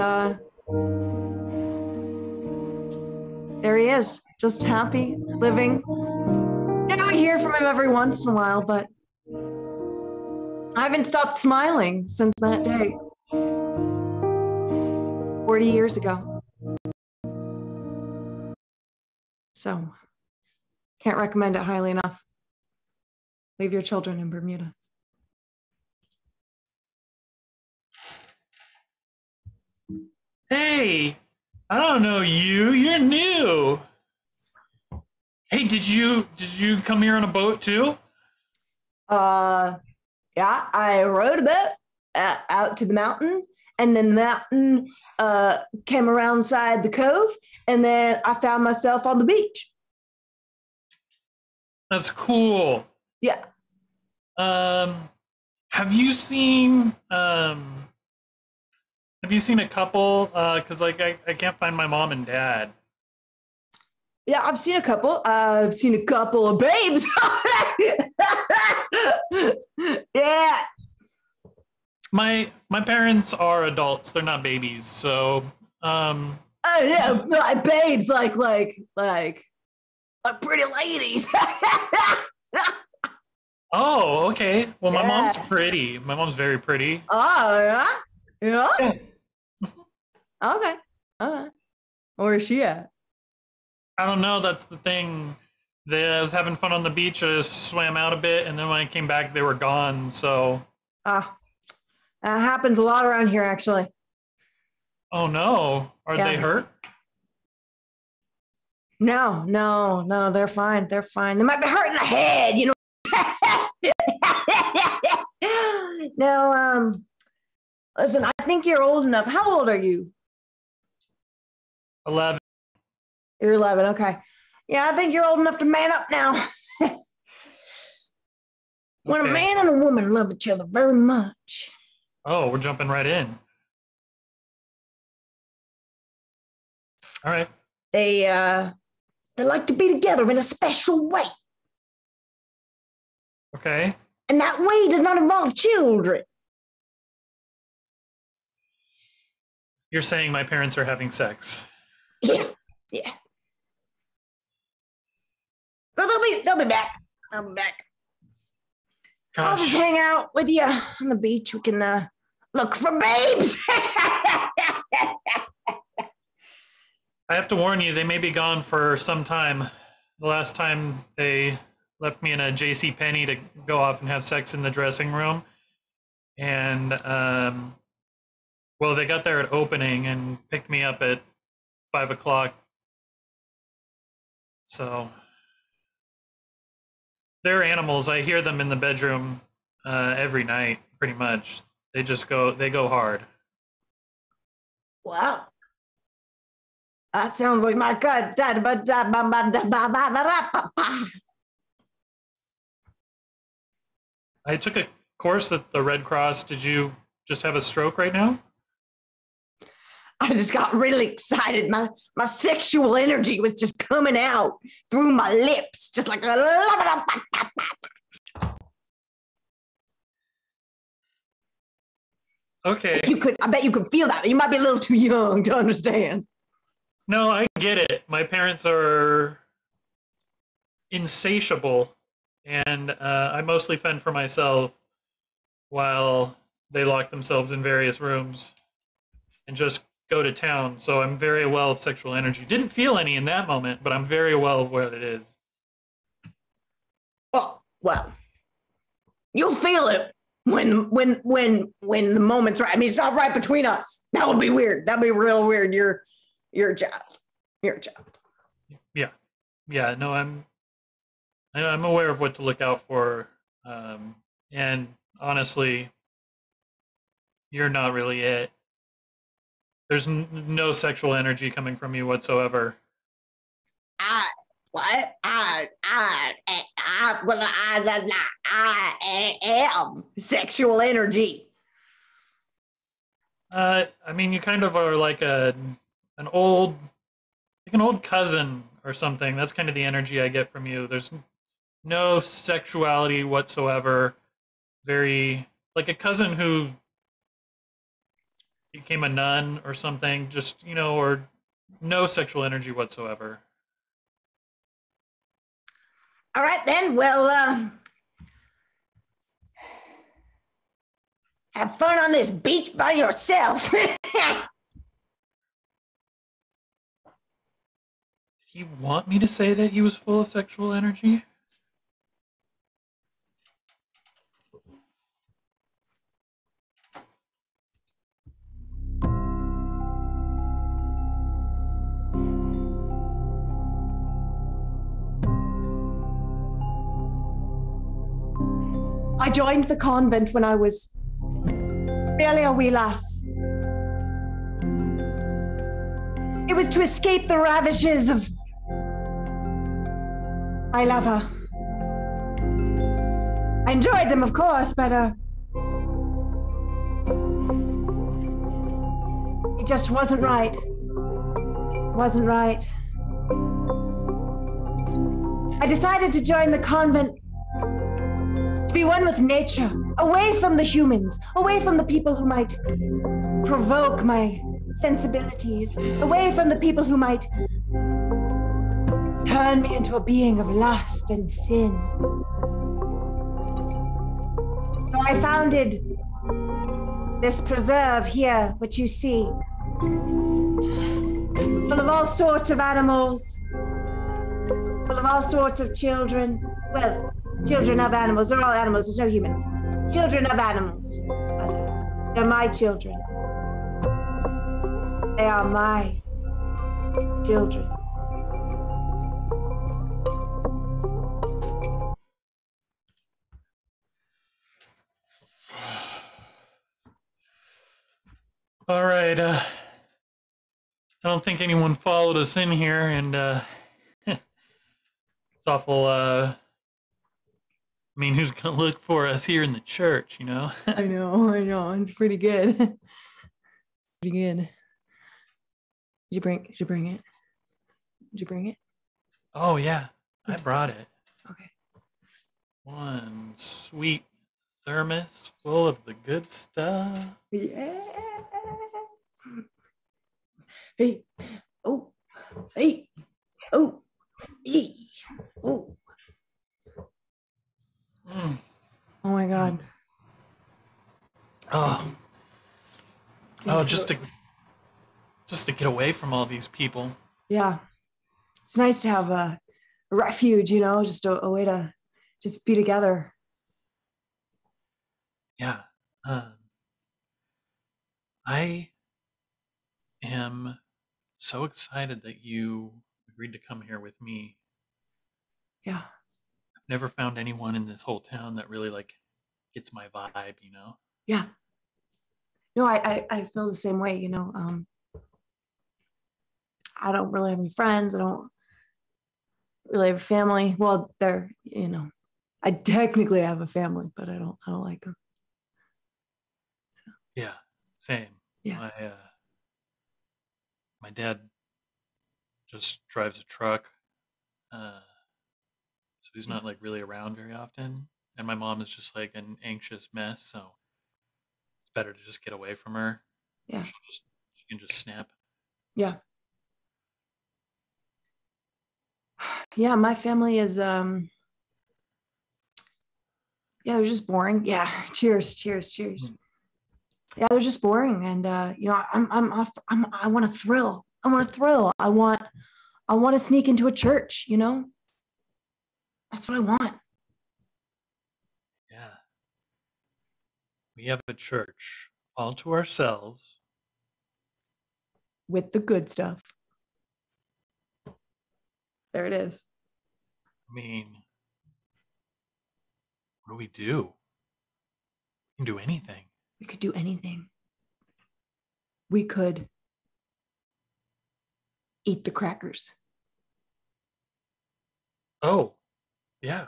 there he is, just happy, living. You know, we hear from him every once in a while, but I haven't stopped smiling since that day, 40 years ago. So, can't recommend it highly enough. Leave your children in Bermuda. Hey, I don't know you. You're new. Hey, did you come here on a boat too? Yeah, I rode a boat out to the mountain, and then the mountain came around side the cove, and then I found myself on the beach. That's cool. Yeah. Have you seen a couple? Cause like I can't find my mom and dad. Yeah, I've seen a couple. I've seen a couple of babes. Yeah. My parents are adults. They're not babies. So oh yeah, like babes, like pretty ladies. Oh, okay. Well, my mom's pretty. My mom's very pretty. Oh, yeah? Yeah? Okay. All right. Where is she at? I don't know. That's the thing. I was having fun on the beach. I just swam out a bit, and then when I came back, they were gone. So. That happens a lot around here, actually. Oh, no. Are they hurt? No, they're fine. They're fine. They might be hurting the head, you know. No, listen, I think you're old enough. How old are you? 11. You're 11, okay. Yeah, I think you're old enough to man up now. When a man and a woman love each other very much. Oh, we're jumping right in. All right. They like to be together in a special way. Okay. And that way does not involve children. You're saying my parents are having sex? Yeah. Well, they'll be back. I'll be back. Gosh. I'll just hang out with you on the beach. We can look for babes. I have to warn you, they may be gone for some time. The last time they left me in a JCPenney to go off and have sex in the dressing room. And, well, they got there at opening and picked me up at 5 o'clock. So, they're animals. I hear them in the bedroom every night, pretty much. They go hard. Wow. That sounds like my God. I took a course at the Red Cross. Did you just have a stroke right now? I just got really excited. My sexual energy was just coming out through my lips, just like a... Okay. I bet you could feel that. You might be a little too young to understand. No, I get it. My parents are insatiable, and I mostly fend for myself while they lock themselves in various rooms and just go to town. So I'm very aware of sexual energy. Didn't feel any in that moment, but I'm very well aware that it is. Oh, well, you'll feel it when the moment's right. I mean, it's not right between us. That would be weird. That'd be real weird. You're a child. You're a child. Yeah. No, I'm aware of what to look out for. And honestly, you're not really it. There's no sexual energy coming from you whatsoever. What? I am sexual energy. I mean, you kind of are like an old cousin or something. That's kind of the energy I get from you. There's no sexuality whatsoever. Very like a cousin who became a nun or something. Just, or no sexual energy whatsoever. All right then. Well, have fun on this beach by yourself. Do you want me to say that he was full of sexual energy? I joined the convent when I was barely a wee lass. It was to escape the ravages of my lover. I enjoyed them, of course, but it just wasn't right. Wasn't right. I decided to join the convent to be one with nature, away from the humans, away from the people who might provoke my sensibilities, away from the people who might turn me into a being of lust and sin. So I founded this preserve here, which you see, full of all sorts of animals, full of all sorts of children. Well, children of animals. They're all animals. There's no humans. Children of animals. But, they're my children. They are my children. All right. I don't think anyone followed us in here, and it's awful. I mean, who's gonna look for us here in the church? I know. It's pretty good. Pretty good. Did you bring it? Did you bring it? Oh yeah, I brought it. Okay. One sweet thermos full of the good stuff. Yeah. Hey. Oh. Hey. Oh. Hey. Oh. Mm. Oh my God. Oh, just to get away from all these people. Yeah. It's nice to have a refuge, just a way to just be together. Yeah. I am so excited that you agreed to come here with me. Yeah. I've never found anyone in this whole town that really gets my vibe, Yeah. No, I feel the same way, I don't really have any friends. I don't really have a family. Well, they're, I technically have a family, but I don't like them. So. Yeah, same. Yeah. My dad just drives a truck, so he's not really around very often. And my mom is just an anxious mess, so it's better to just get away from her. Yeah. She can just snap. Yeah. Yeah, my family is Yeah, they're just boring. Yeah, cheers. Yeah, they're just boring, and you know, I want a thrill. I want a thrill. I want to sneak into a church. You know, that's what I want. Yeah. We have a church all to ourselves. With the good stuff. There it is. I mean, what do we do? We can do anything. We could do anything. We could eat the crackers. Oh, yeah.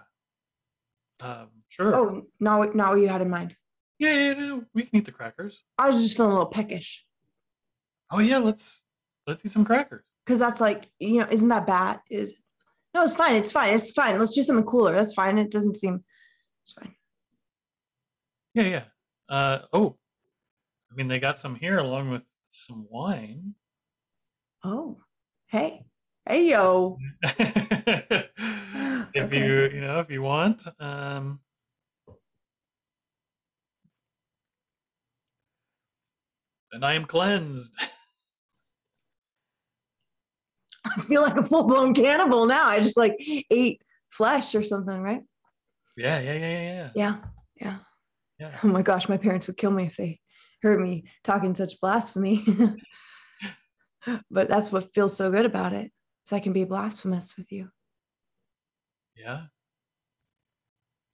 Sure. Oh, not what you had in mind. Yeah, no, we can eat the crackers. I was just feeling a little peckish. Oh yeah, let's eat some crackers. Because that's like, you know, isn't that bad? No, it's fine. It's fine. It's fine. Let's do something cooler. That's fine. It doesn't seem. It's fine. Yeah. Oh, I mean, they got some here along with some wine. Oh, hey, yo. If if you want. And I am cleansed. I feel like a full-blown cannibal now. I just like ate flesh or something, right? Yeah. Yeah. Oh my gosh, my parents would kill me if they heard me talking such blasphemy. But that's what feels so good about it. So I can be blasphemous with you. Yeah.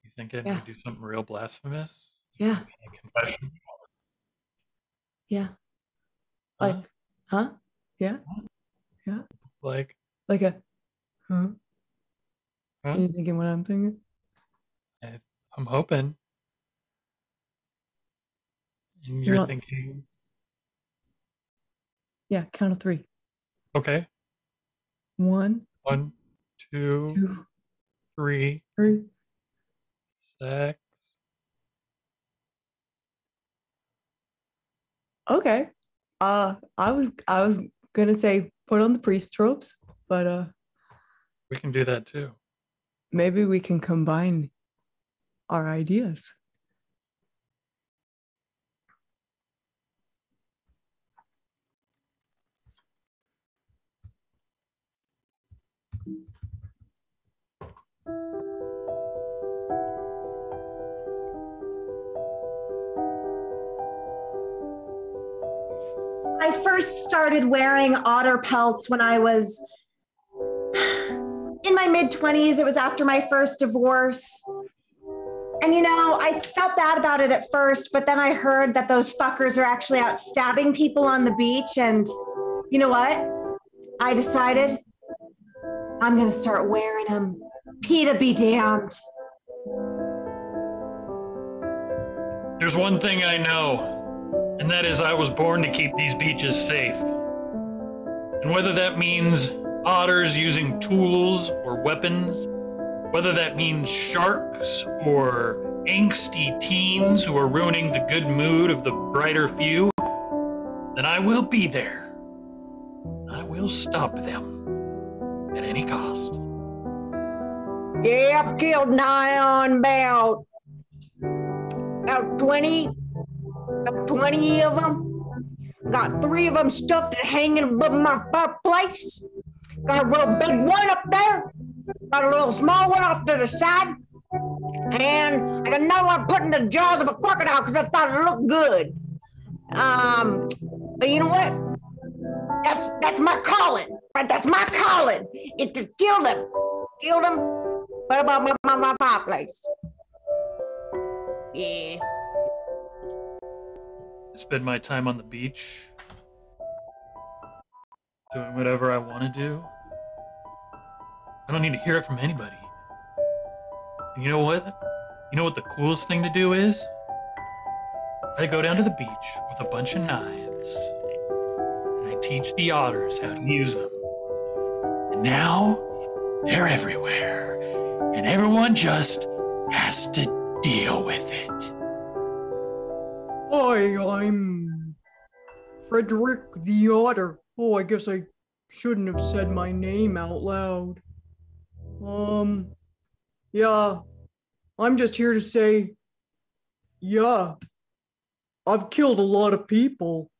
You think I need to do something real blasphemous? Yeah. Confession. Yeah. Like, huh? Yeah. Yeah. Like a, huh? Are you thinking what I'm thinking? I'm hoping. And you're thinking. Yeah, count of 3. Okay. 1, 2, 3, 6. Okay. I was gonna say put on the priest robes, but we can do that too. Maybe we can combine our ideas. I first started wearing otter pelts when I was in my mid-20s. It was after my first divorce. And you know, I felt bad about it at first, but then I heard that those fuckers are actually out stabbing people on the beach. And you know what? I decided I'm gonna start wearing them. PETA be damned. There's one thing I know. And that is I was born to keep these beaches safe. And whether that means otters using tools or weapons, whether that means sharks or angsty teens who are ruining the good mood of the brighter few, then I will be there. I will stop them at any cost. Yeah, I've killed nigh on about 20 of them. Got 3 of them stuffed and hanging above my fireplace. Got a real big one up there. Got a little small one off to the side. And I got another one put in the jaws of a crocodile because I thought it looked good. But you know what? That's my calling. Right? That's my calling. It's to kill them. Kill them. What about my fireplace? Yeah. Spend my time on the beach, doing whatever I want to do. I don't need to hear it from anybody. And you know what? You know what the coolest thing to do is? I go down to the beach with a bunch of knives, and I teach the otters how to use them. And now, they're everywhere, and everyone just has to deal with it. Hi, I'm Frederick the Otter. Oh, I guess I shouldn't have said my name out loud. Yeah. I'm just here to say, yeah, I've killed a lot of people.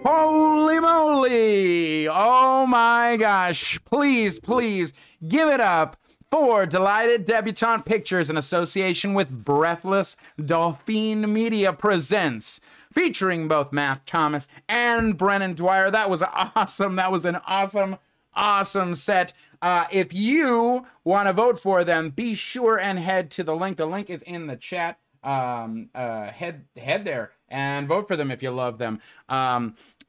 Holy moly! Oh my gosh. Please, please give it up for Delighted Debutante Pictures in association with Breathless Dolphin Media presents, featuring both Matt Thomas and Brennan Dwyer. That was awesome. That was an awesome set. If you want to vote for them, be sure and head to the link. The link is in the chat. Head there and vote for them if you love them.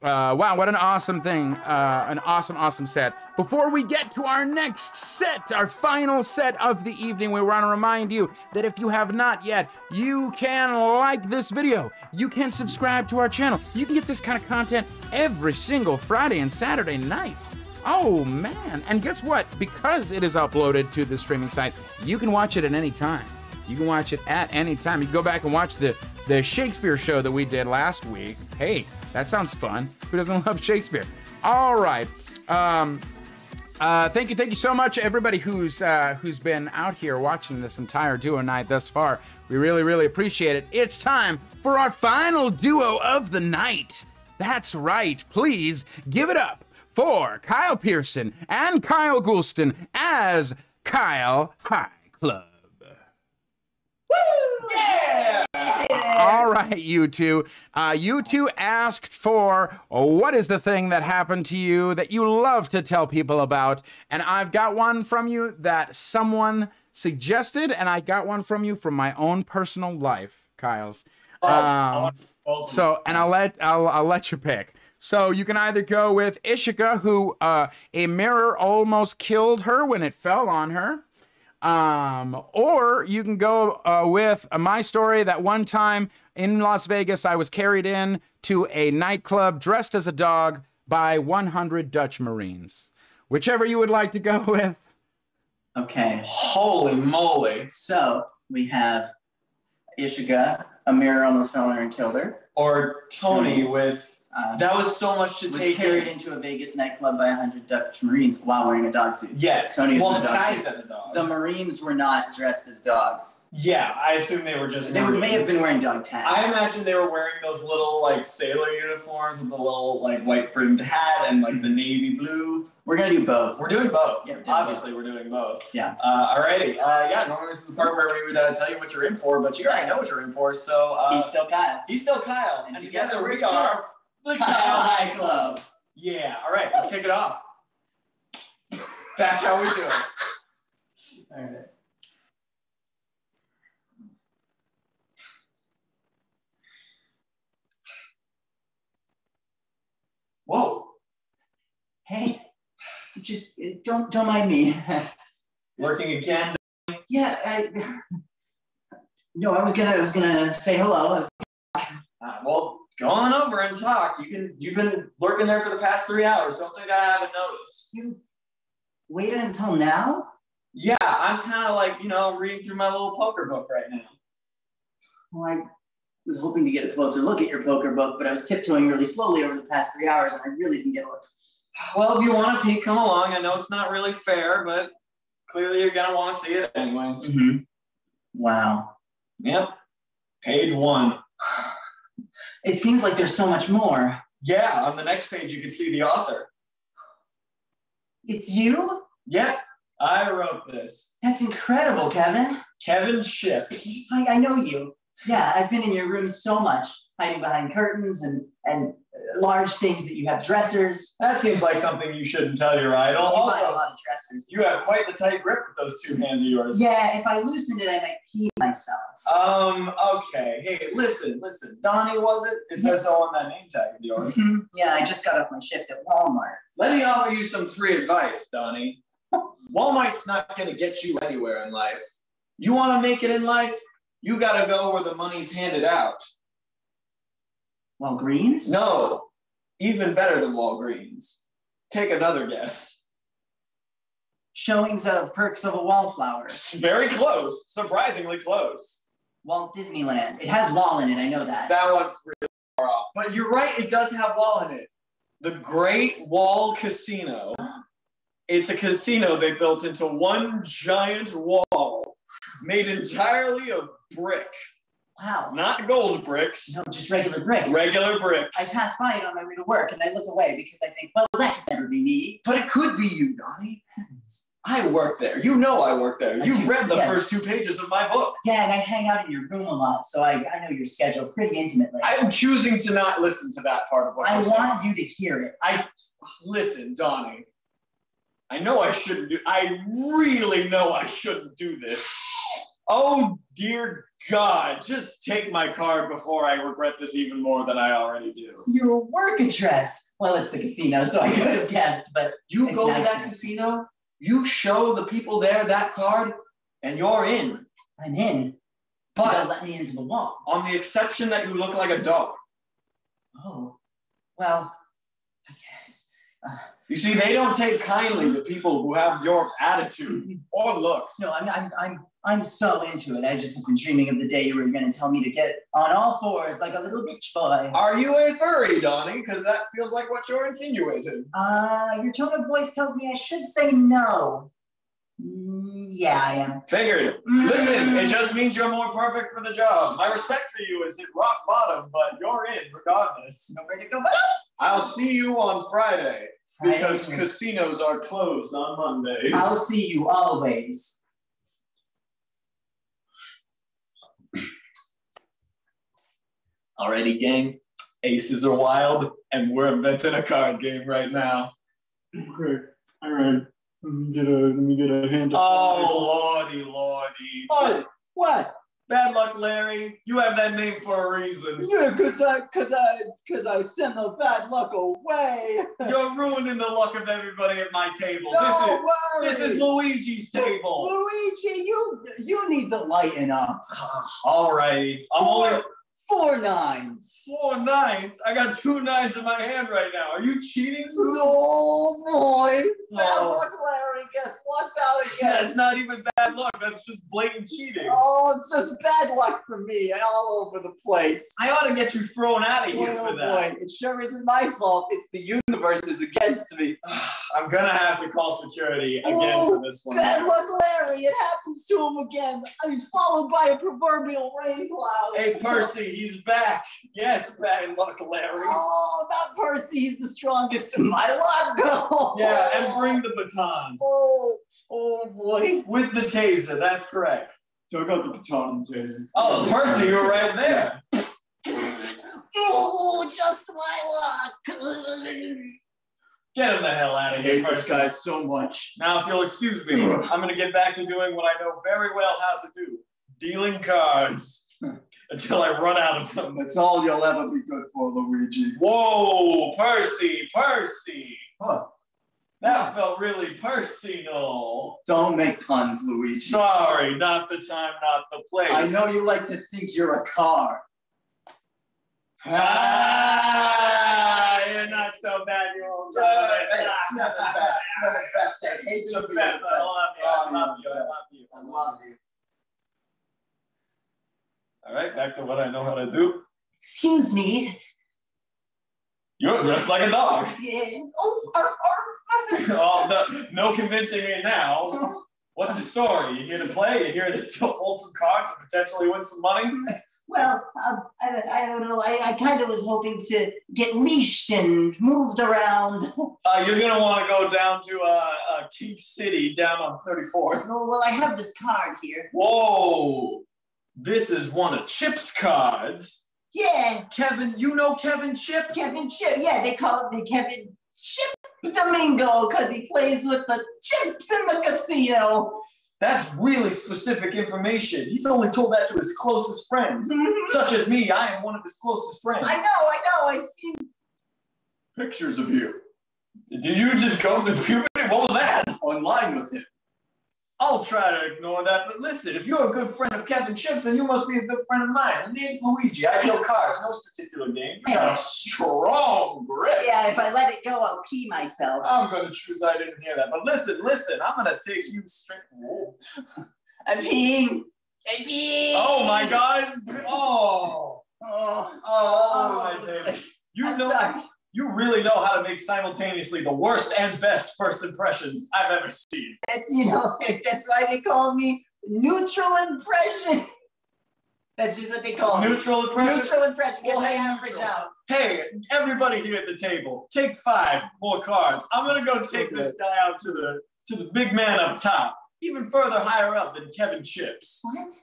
Wow, what an awesome thing. An awesome set. Before we get to our next set, our final set of the evening, we want to remind you that if you have not yet, you can like this video. You can subscribe to our channel. You can get this kind of content every single Friday and Saturday night. Oh man, and guess what? Because it is uploaded to the streaming site, you can watch it at any time. You can watch it at any time. You can go back and watch the Shakespeare show that we did last week. Hey, that sounds fun. Who doesn't love Shakespeare? All right. Thank you so much, everybody who's been out here watching this entire duo night thus far. We really appreciate it. It's time for our final duo of the night. That's right. Please give it up for Kyle Pearson and Kyle Goulston as Kyle High Club. Woo! Yeah! All right, you two. You two asked for what is the thing that happened to you that you love to tell people about, and I've got one from you that someone suggested, and I got one from you from my own personal life, Kyle's. So, and I'll let you pick. So you can either go with Ishika, who a mirror almost killed her when it fell on her. Or you can go with my story that one time in Las Vegas, I was carried in to a nightclub dressed as a dog by 100 Dutch Marines. Whichever you would like to go with. Okay. Holy moly. So we have Ishika, a mirror almost fell on her and killed her. Or Tony with... that was so much to take. Was carried into a Vegas nightclub by 100 Dutch Marines while wearing a dog suit. Yes. Tony was disguised as a dog. The Marines were not dressed as dogs. Yeah, I assume they were just. They may have been wearing dog tags. I imagine they were wearing those little like sailor uniforms with the little like white brimmed hat and like the navy blue. We're gonna do both. We're doing both. Yeah, obviously we're doing both. Yeah. Alrighty. Yeah. Normally this is the part where we would tell you what you're in for, but you already know what you're in for. So. He's still Kyle. He's still Kyle, and together we still are. The Kyle High Club. Yeah, all right, let's kick it off. That's how we do it. All right. Whoa. Hey, just don't mind me. Lurking again? Yeah, no, I was gonna say hello. Well, go on over and talk. You've been lurking there for the past 3 hours. Don't think I haven't noticed. You waited until now? Yeah, I'm kind of like, reading through my little poker book right now. Well, I was hoping to get a closer look at your poker book, but I was tiptoeing really slowly over the past 3 hours, and I really didn't get a look. Well, if you want to peek, come along. I know it's not really fair, but clearly you're going to want to see it anyways. Mm-hmm. Wow. Yep. Page 1. It seems like there's so much more. Yeah, on the next page you can see the author. It's you? Yep, I wrote this. That's incredible, Kevin. Kevin Ships. I know you. Yeah, I've been in your room so much, hiding behind curtains and large things that you have dressers. That seems like something you shouldn't tell your idol. Also, a lot of dressers. You have quite the tight grip with those 2 hands of yours. Yeah, if I loosened it, I might pee myself. Okay. Hey, listen. Donnie, was it? It says so on that name tag of yours. Yeah, I just got off my shift at Walmart. Let me offer you some free advice, Donnie. Walmart's not going to get you anywhere in life. You want to make it in life? You got to go where the money's handed out. Walgreens? No, even better than Walgreens. Take another guess. Showings of Perks of a Wallflower. Very close, surprisingly close. Walt Disneyland. It has wall in it, I know that. That one's really far off. But you're right, it does have wall in it. The Great Wall Casino. It's a casino they built into one giant wall made entirely of brick. Wow. Not gold bricks. No, just regular bricks. Regular bricks. I pass by it on my way to work and I look away because I think, well, that could never be me. But it could be you, Donnie. I work there. You know I work there. You've read the first 2 pages of my book. Yeah, and I hang out in your room a lot, so I know your schedule pretty intimately. I'm choosing to not listen to that part of what you're saying. I want you to hear it. Listen, Donnie. I know I shouldn't do. I really know I shouldn't do this. Oh dear God! Just take my card before I regret this even more than I already do. Your work address. Well, it's the casino, so I could have guessed, but you go to that casino. You show the people there that card, and you're in. I'm in. But they'll let me into the wall. On the exception that you look like a dog. Oh, well, I guess. You see, they don't take kindly to people who have your attitude or looks. No, I'm so into it. I just have been dreaming of the day you were going to tell me to get on all fours like a little bitch boy. Are you a furry, Donnie? Because that feels like what you're insinuating. Your tone of voice tells me I should say no. Yeah, I am. Figured. Listen, it just means you're more perfect for the job. My respect for you is at rock bottom, but you're in regardless. Nowhere to go. I'll see you on Friday. Because casinos are closed on Mondays. I'll see you always. Alrighty, gang. Aces are wild, and we're inventing a card game right now. Okay. All right. Let me get a hand. Oh, lordy. What? Bad luck, Larry. You have that name for a reason. Yeah, cause I sent the bad luck away. You're ruining the luck of everybody at my table. Don't worry. This is Luigi's table. Luigi, you need to lighten up. All right. I'm only 4 9s. 4 9s? I got 2 9s in my hand right now. Are you cheating? Oh boy. Bad luck, Larry gets lucked out again. That's not even bad luck. That's just blatant cheating. Oh, it's just bad luck for me all over the place. I ought to get you thrown out of here for that. Boy, it sure isn't my fault. It's the universe is against me. I'm gonna have to call security again for this one. Bad luck, Larry. It happens to him again. He's followed by a proverbial rain cloud. Hey, Percy, he's back. Yes, bad luck, Larry. Oh, not Percy. He's the strongest in my luck. Yeah, and bring the baton. Oh boy. With the taser, that's correct. So I got the baton and taser. Oh, Percy, you were right there. Oh, just my luck. Get him the hell out of I here, hate this Percy. guy so much. Now, if you'll excuse me, I'm going to get back to doing what I know very well how to do. Dealing cards. Until I run out of them. That's all you'll ever be good for, Luigi. Whoa, Percy. Huh. That felt really personal. Don't make puns, Luigi. Sorry, not the time, not the place. I know you like to think you're a car. You're not so bad, you old son of a bitch. You're the best. I hate you. You're the best. I love you. I love you. All right, back to what I know how to do. Excuse me. You're dressed like a dog. Yeah. Oh, no convincing me now. What's the story? You here to play? You here to hold some cards and potentially win some money? Well, I don't know. I kind of was hoping to get leashed and moved around. You're going to want to go down to King City down on 34th. Oh, well, I have this card here. Whoa. This is one of Chip's cards. Yeah. Kevin, you know Kevin Chip? Kevin Chip. Yeah, they call him Kevin Chip Domingo because he plays with the chips in the casino. That's really specific information. He's only told that to his closest friends. Such as me, I am one of his closest friends. I know. I've seen pictures of you. Did you just go through puberty? What was that? Online with him. I'll try to ignore that, but listen, if you're a good friend of Kevin Chip, then you must be a good friend of mine. The name's Luigi. I deal cards, no particular game. You got a strong grip. Yeah, if I let it go, I'll pee myself. I'm going to choose I didn't hear that. But listen, I'm going to take you straight. I'm peeing. Oh my God! Oh my table. You really know how to make simultaneously the worst and best first impressions I've ever seen. That's that's why they call me neutral impression. That's just what they call me. Neutral impression? Neutral impression, because Well, I hey, average neutral. out. Hey, everybody here at the table, take 5 more cards. I'm gonna go take this guy out to the big man up top, even further higher up than Kevin Chips. What?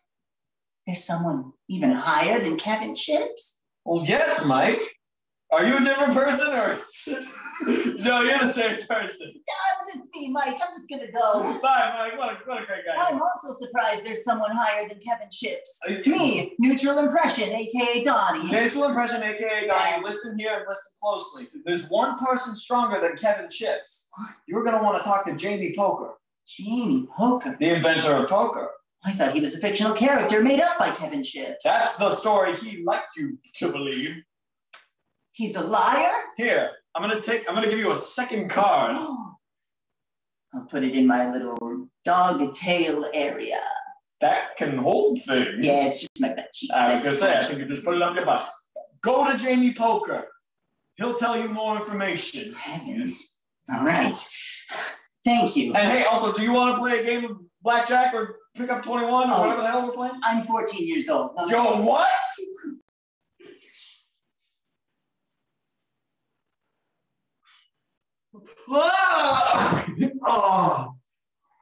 There's someone even higher than Kevin Chips? Well, yes, Mike. Are you a different person, or no? You're the same person. Yeah, just me, Mike. I'm just gonna go. Bye, Mike. What a great guy. I'm also surprised there's someone higher than Kevin Chips. Me, neutral impression, aka Donnie. Neutral impression, aka Donnie. Listen here and listen closely. There's one person stronger than Kevin Chips. You're gonna want to talk to Jamie Poker. Jamie Poker? The inventor of poker. I thought he was a fictional character made up by Kevin Chips. That's the story he liked you to believe. He's a liar? Here, I'm gonna give you a second card. I'll put it in my little dog tail area. That can hold things. Yeah, it's just my butt cheeks. I was gonna say, I think you just put it up your butt. Go to Jamie Poker. He'll tell you more information. Heavens. All right. Thank you. And hey, also, do you want to play a game of blackjack or pick up 21 or whatever the hell we're playing? I'm 14 years old. No, Yo, what? Oh,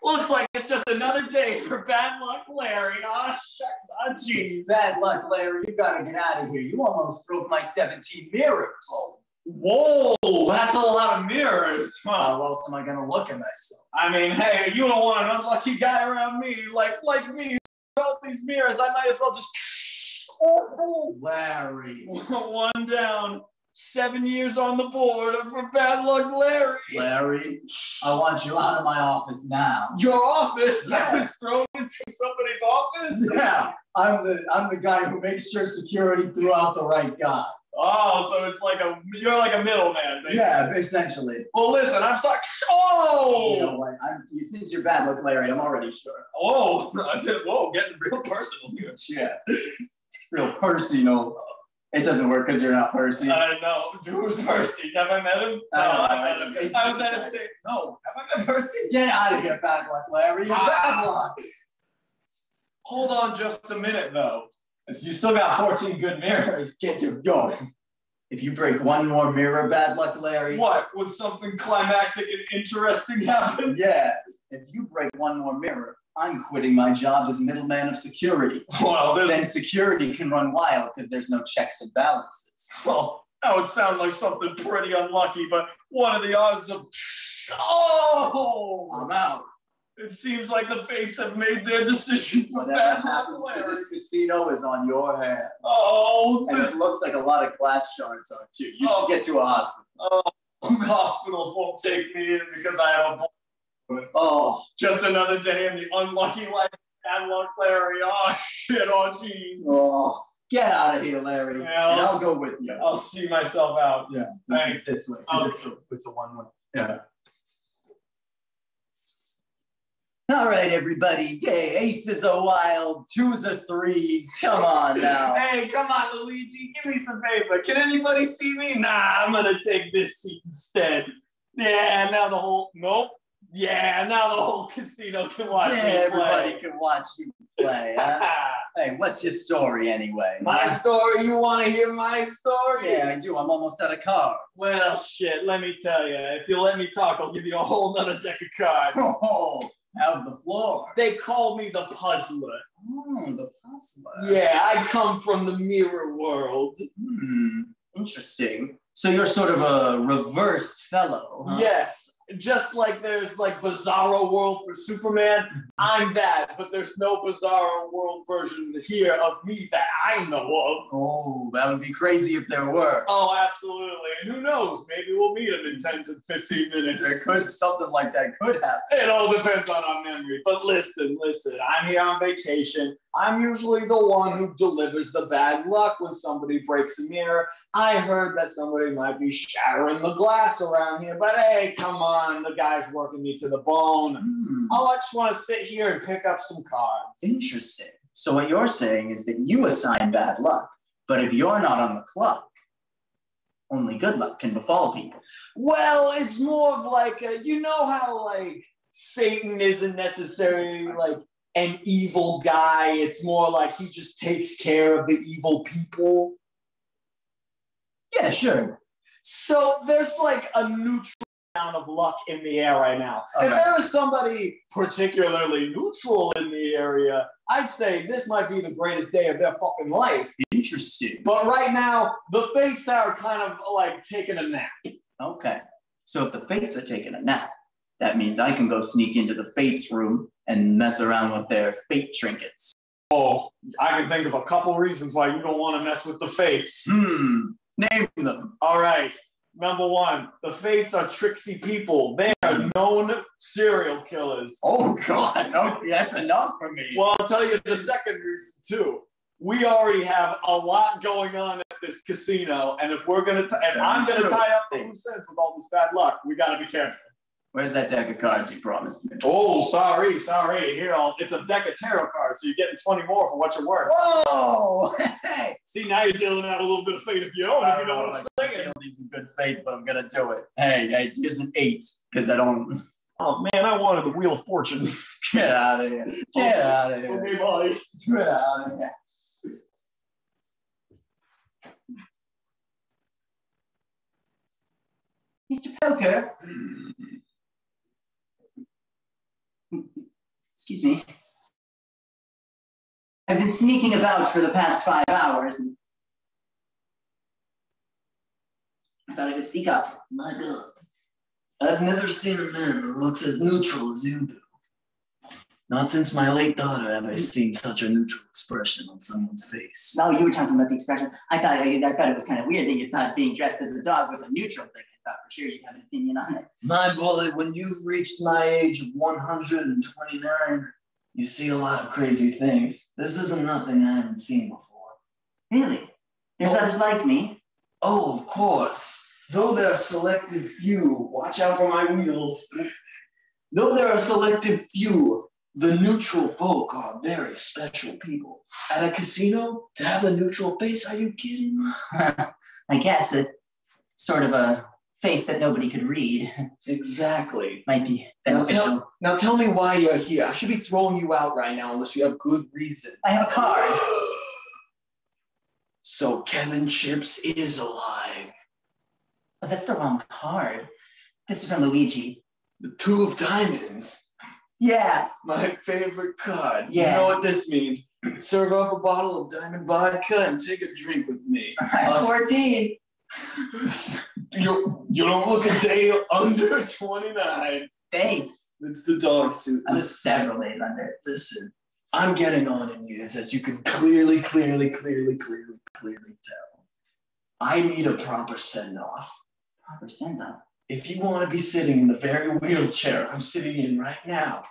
looks like it's just another day for Bad Luck Larry. Oh, shucks. Oh, jeez. Bad Luck Larry, you gotta get out of here. You almost broke my 17 mirrors. Oh. Whoa, that's a lot of mirrors. How else am I gonna look at myself? I mean, hey, you don't want an unlucky guy around me like me. All these mirrors, I might as well just. Oh, Larry. 1 down. 7 years on the board for Bad Luck Larry. Larry, I want you out of my office now. Your office? Yeah. I was thrown into somebody's office? Yeah, I'm the guy who makes sure security threw out the right guy. Oh, so it's like you're like a middleman, basically. Yeah, essentially. Well, listen, I'm sorry. Oh! You know what? Since you're Bad Luck Larry, I'm already sure. Whoa, whoa, getting real personal here. Yeah, real Percy, you know. It doesn't work because you're not Percy. I know. Who's Percy? Have I met him? No, I met him. I was at his table. No, have I met Percy? Get out of here, Bad Luck Larry. You're Bad Luck. Hold on just a minute, though. You still got 14 good mirrors. Get to go. If you break one more mirror, Bad Luck Larry. What? Would something climactic and interesting happen? Yeah. If you break one more mirror, I'm quitting my job as middleman of security. Well, then security can run wild because there's no checks and balances. Well, that would sound like something pretty unlucky, but what are the odds of... Oh! I'm out. It seems like the fates have made their decision for Whatever Bad Luck happens to Larry. this casino is on your hands. Oh, and it looks like a lot of glass shards are too. You should get to a hospital. Oh, hospitals won't take me in because I have a boy. Oh, just another day in the unlucky life of Bad Luck Larry. Oh, shit. Oh, jeez. Oh, get out of here, Larry. Yeah, and I'll go with you. I'll see myself out. Yeah, Thanks. this way. It's a one-way. Yeah. All right, everybody. Okay, aces are wild, twos are threes. Come on now. Hey, come on, Luigi. Give me some favor. Can anybody see me? Nah, I'm going to take this seat instead. Yeah, now the whole... Nope. Yeah, now the whole casino can watch me play. Everybody can watch you play, huh? Hey, what's your story anyway? My story? You want to hear my story? Yeah, I do. I'm almost out of cards. Well, shit, let me tell you. If you let me talk, I'll give you a whole nother deck of cards. Oh, out the floor. They call me the Puzzler. Oh, the Puzzler. Yeah, I come from the mirror world. Interesting. So you're sort of a reversed fellow, huh? Yes. Just like there's like Bizarro World for Superman, I'm that, but there's no Bizarro World version here of me that I know of. Oh, that would be crazy if there were. Oh, absolutely. And who knows? Maybe we'll meet him in 10 to 15 minutes. Something like that could happen. It all depends on our memory. But listen, I'm here on vacation. I'm usually the one who delivers the bad luck when somebody breaks a mirror. I heard that somebody might be shattering the glass around here, but hey, come on, the guy's working me to the bone. Oh, I just want to sit here and pick up some cards. Interesting. So what you're saying is that you assign bad luck, but if you're not on the clock, only good luck can befall people. Well, it's more of like, you know how like Satan isn't necessarily like an evil guy. It's more like he just takes care of the evil people. Yeah, sure. So there's like a neutral amount of luck in the air right now. Okay. If there was somebody particularly neutral in the area, I'd say this might be the greatest day of their fucking life. Interesting. But right now, the fates are kind of like taking a nap. Okay. So if the fates are taking a nap, that means I can go sneak into the fates room and mess around with their fate trinkets. Oh, I can think of a couple reasons why you don't want to mess with the fates. Name them. All right. Number one, the fates are tricksy people. They are known serial killers. Oh, God. No, that's enough for me. Well, I'll tell you the second reason, too. We already have a lot going on at this casino, and if we're going to, and I'm going to tie up the loose ends with all this bad luck, we got to be careful. Where's that deck of cards you promised me? Oh, sorry. Here, it's a deck of tarot cards, so you're getting 20 more for what you're worth. Whoa! See, now you're dealing out a little bit of fate of your own, if you know what I'm saying. These in good faith, but I'm gonna do it. Hey, here's an 8, because I don't. Oh man, I wanted the Wheel of Fortune. Get out of here. Get out of here. Okay, bye. Get out of here. Mr. Poker. Excuse me. I've been sneaking about for the past 5 hours, and I thought I could speak up. My God. I've never seen a man that looks as neutral as you do. Not since my late daughter have I seen such a neutral expression on someone's face. No, you were talking about the expression. I thought it was kind of weird that you thought being dressed as a dog was a neutral thing. I thought for sure you'd have an opinion on it. My bullet, when you've reached my age of 129, you see a lot of crazy things. This isn't nothing I haven't seen before. Really? There's others like me? Oh, of course. Though there are selective few, watch out for my wheels. Though there are selective few, the neutral folk are very special people. At a casino, to have a neutral face, are you kidding? I guess it sort of a face that nobody could read. Exactly. Might be beneficial. Now tell me why you're here. I should be throwing you out right now unless you have good reason. I have a card. So Kevin Chips is alive. Oh, that's the wrong card. This is from Luigi. The 2 of diamonds. Yeah. My favorite card. Yeah. You know what this means. Serve up a bottle of diamond vodka and take a drink with me. I'm 14. You don't look a day under 29. Thanks. It's the dog suit. I'm just several days under. Listen, I'm getting on in years, as you can clearly tell. I need a proper send-off. Proper send-off? If you want to be sitting in the very wheelchair I'm sitting in right now,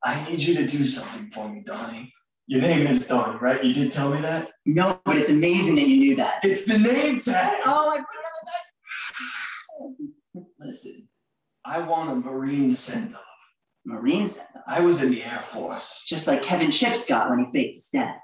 I need you to do something for me, Donnie. Your name is Donnie, right? You did tell me that? No, but it's amazing that you knew that. It's the name tag! Oh, I put another tag. Listen, I want a Marine send-off. Marine send-off? I was in the Air Force. Just like Kevin Chips got when he faked his death.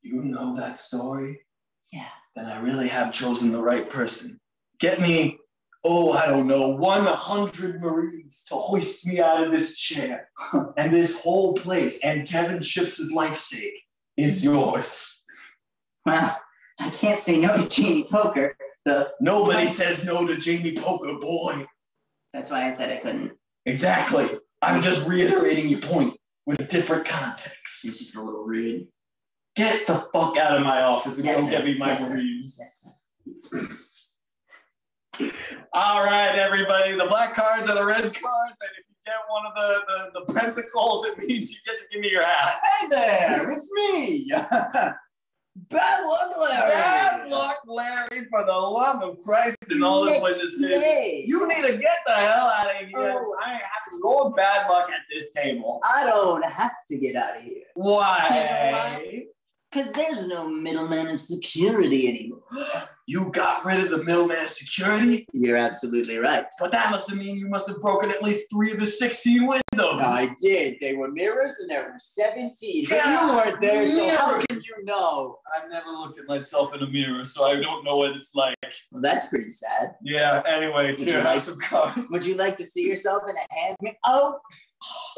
You know that story? Yeah. Then I really have chosen the right person. Get me, I don't know, 100 Marines to hoist me out of this chair. And this whole place and Kevin Chips' life's sake is yours. Well, I can't say no to Jamie Poker. Nobody says no to Jamie Poker, boy. That's why I said I couldn't. Exactly. I'm just reiterating your point with different context. It's just a little rude. Get the fuck out of my office and go get me my Marines. Yes, All right, everybody. The black cards are the red cards, and if you get one of the pentacles, it means you get to give me your hat. Hey there, it's me. Bad luck, Larry. Bad luck, Larry, for the love of Christ and all his witnesses. You need to get the hell out of here. Oh. I have no bad luck at this table. I don't have to get out of here. Why? You know why? Because there's no middleman of security anymore. You got rid of the middleman of security? You're absolutely right. But that must have mean you must have broken at least 3 of the 16 windows. I did. They were mirrors and there were 17. But you weren't there, so how can you know? I've never looked at myself in a mirror, so I don't know what it's like. Well, that's pretty sad. Yeah, anyways, Would here, you have like some cards. Would you like to see yourself in a hand? Oh,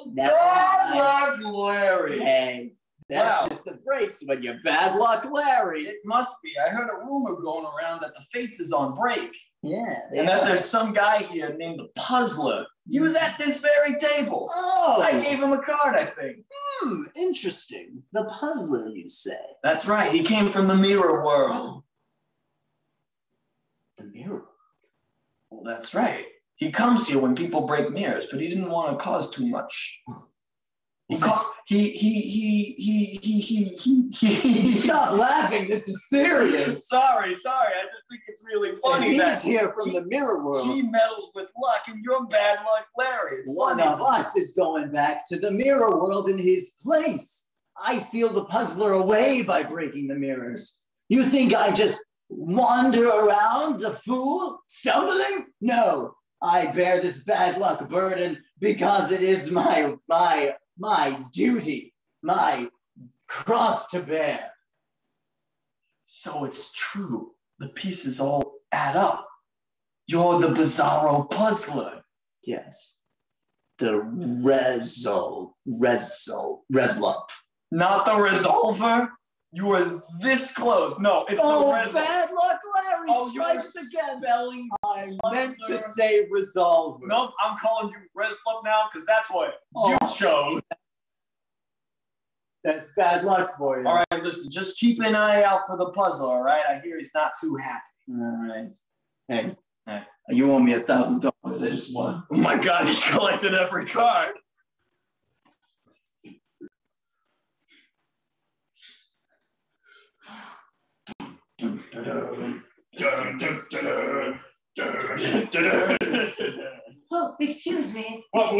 never Bad mind. luck, Larry. Hey, that's Wow. just the breaks when you're bad luck, Larry. It must be. I heard a rumor going around that the Fates is on break. Yeah. And that there's some guy here named the Puzzler. He was at this very table. Oh. I gave him a card, I think. Interesting. The puzzler, you say? That's right. He came from the mirror world. The mirror. Well, that's right. He comes here when people break mirrors, but he didn't want to cause too much. Stop laughing. This is serious. Sorry. I just think it's really funny. And that he's here from the mirror world. He meddles with luck, and you're bad luck, Larry. It's One funny. of us is going back to the mirror world in his place. I sealed the puzzler away by breaking the mirrors. You think I just wander around a fool, stumbling? No, I bear this bad luck burden because it is my duty, my cross to bear. So it's true. The pieces all add up. You're the Bizarro Puzzler. Yes. The Reslop. Not the Resolver. You were this close. No, it's the Resolver. Bad luck, Larry. Strikes again. I meant to say Resolver. Nope, I'm calling you Reslop now because that's what you chose. That's bad luck for you. All right, listen, just keep an eye out for the puzzle, all right? I hear he's not too happy. All right. Hey, you owe me $1,000. I just won. Oh my God, he collected every card. Oh, excuse me. What?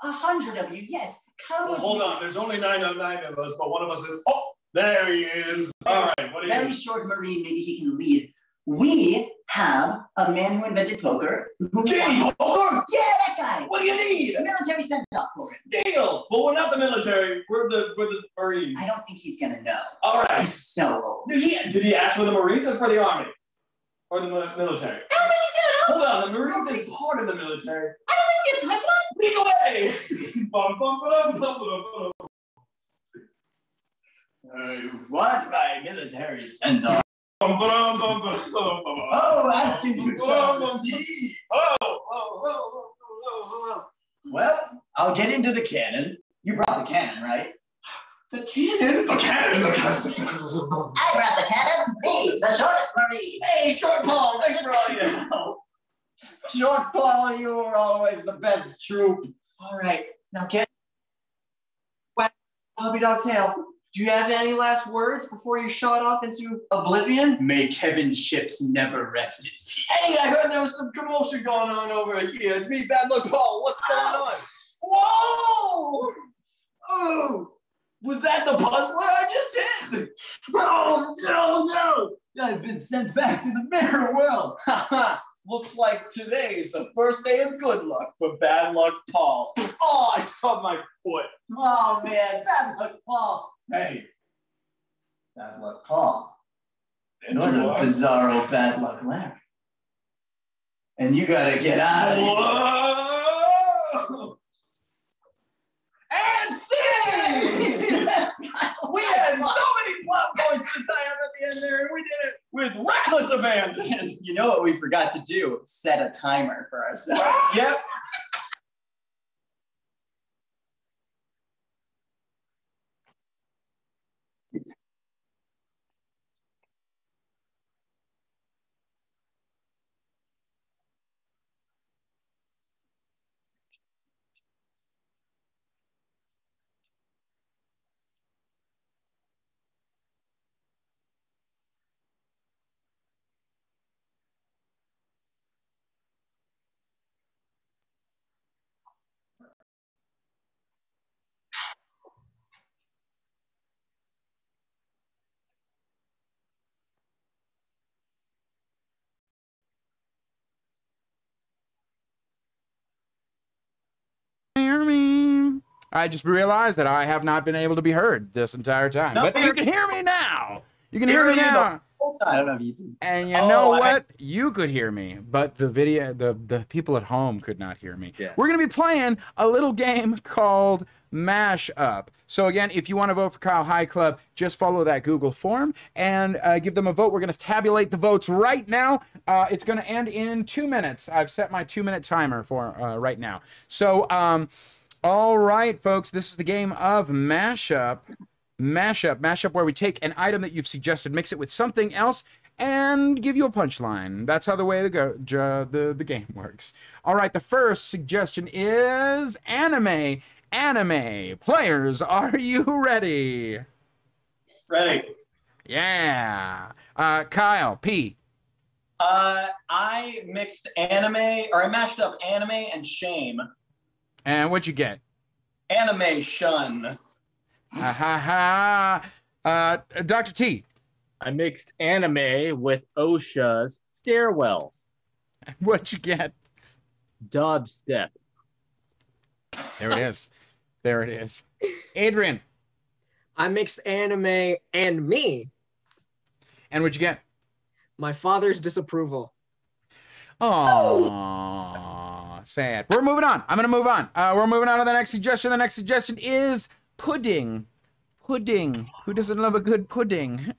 100 of you, yes. Come Well, with hold me. on, there's only 909 of us, but one of us is, oh, there he is. All right, what do you Very short Marine, maybe he can lead. We have a man who invented poker. Jamie Poker? Yeah, that guy. What do you need? The military sent it up for him. Deal. Well, we're not the military. We're the Marines. I don't think he's gonna know. All right. He's so old. Did he ask for the Marines or for the Army? Or the military? I don't think he's gonna know. Hold on, the Marines is part of the military. I don't think you're type Lead away! Bum, bum, ba-dum, bum, ba-dum, ba-dum. What my military send off? Bum, ba-dum, bum, ba-dum, bum, bum. Oh, asking you Bum, to bum, receive. Oh. Well, I'll get into the cannon. You brought the cannon, right? The cannon? The cannon! I brought the cannon. Me, the shortest Marine. Hey, Short Paul, thanks for all your help. Short Paul, you were always the best troop. All right, now get Puppy Dog Tail. Do you have any last words before you shot off into oblivion? May Kevin Ships never rest in peace. Hey, I heard there was some commotion going on over here. It's me, Bad Luck Paul. What's going on? Whoa! Oh! Was that the puzzler I just hit? Oh, no! I've been sent back to the mirror world. Looks like today is the first day of good luck for Bad Luck Paul. Oh, I stubbed my foot. Oh, man, Bad Luck Paul. Hey, Bad Luck Paul. And You're you the are? Bizarro Bad Luck Larry. And you gotta get out of here. Whoa! And sing! We had so many plot points to tie up at the end there, and we did it with reckless abandon. You know what we forgot to do? Set a timer for ourselves. Yes. I just realized that I have not been able to be heard this entire time. But you can hear me now. You can hear me now. I don't know if you do. And you know what? You could hear me, but the the people at home could not hear me. Yeah. We're going to be playing a little game called Mash Up. So again, if you want to vote for Kyle High Club, just follow that Google form and give them a vote. We're going to tabulate the votes right now. It's going to end in 2 minutes. I've set my 2-minute timer for right now. So, all right, folks, this is the game of Mashup. Mashup, where we take an item that you've suggested, mix it with something else, and give you a punchline. That's how the game works. All right, the first suggestion is anime. Anime players, are you ready? Ready. Yeah. Kyle P. I mixed anime, or I mashed up anime and shame. And what'd you get? Animation. Ha ha ha. Dr. T. I mixed anime with OSHA's stairwells. What'd you get? Dubstep. There it is. There it is. Adrian. I mixed anime and me. And what'd you get? My father's disapproval. Oh, sad. We're moving on. I'm going to move on. We're moving on to the next suggestion. The next suggestion is pudding. Pudding. Who doesn't love a good pudding?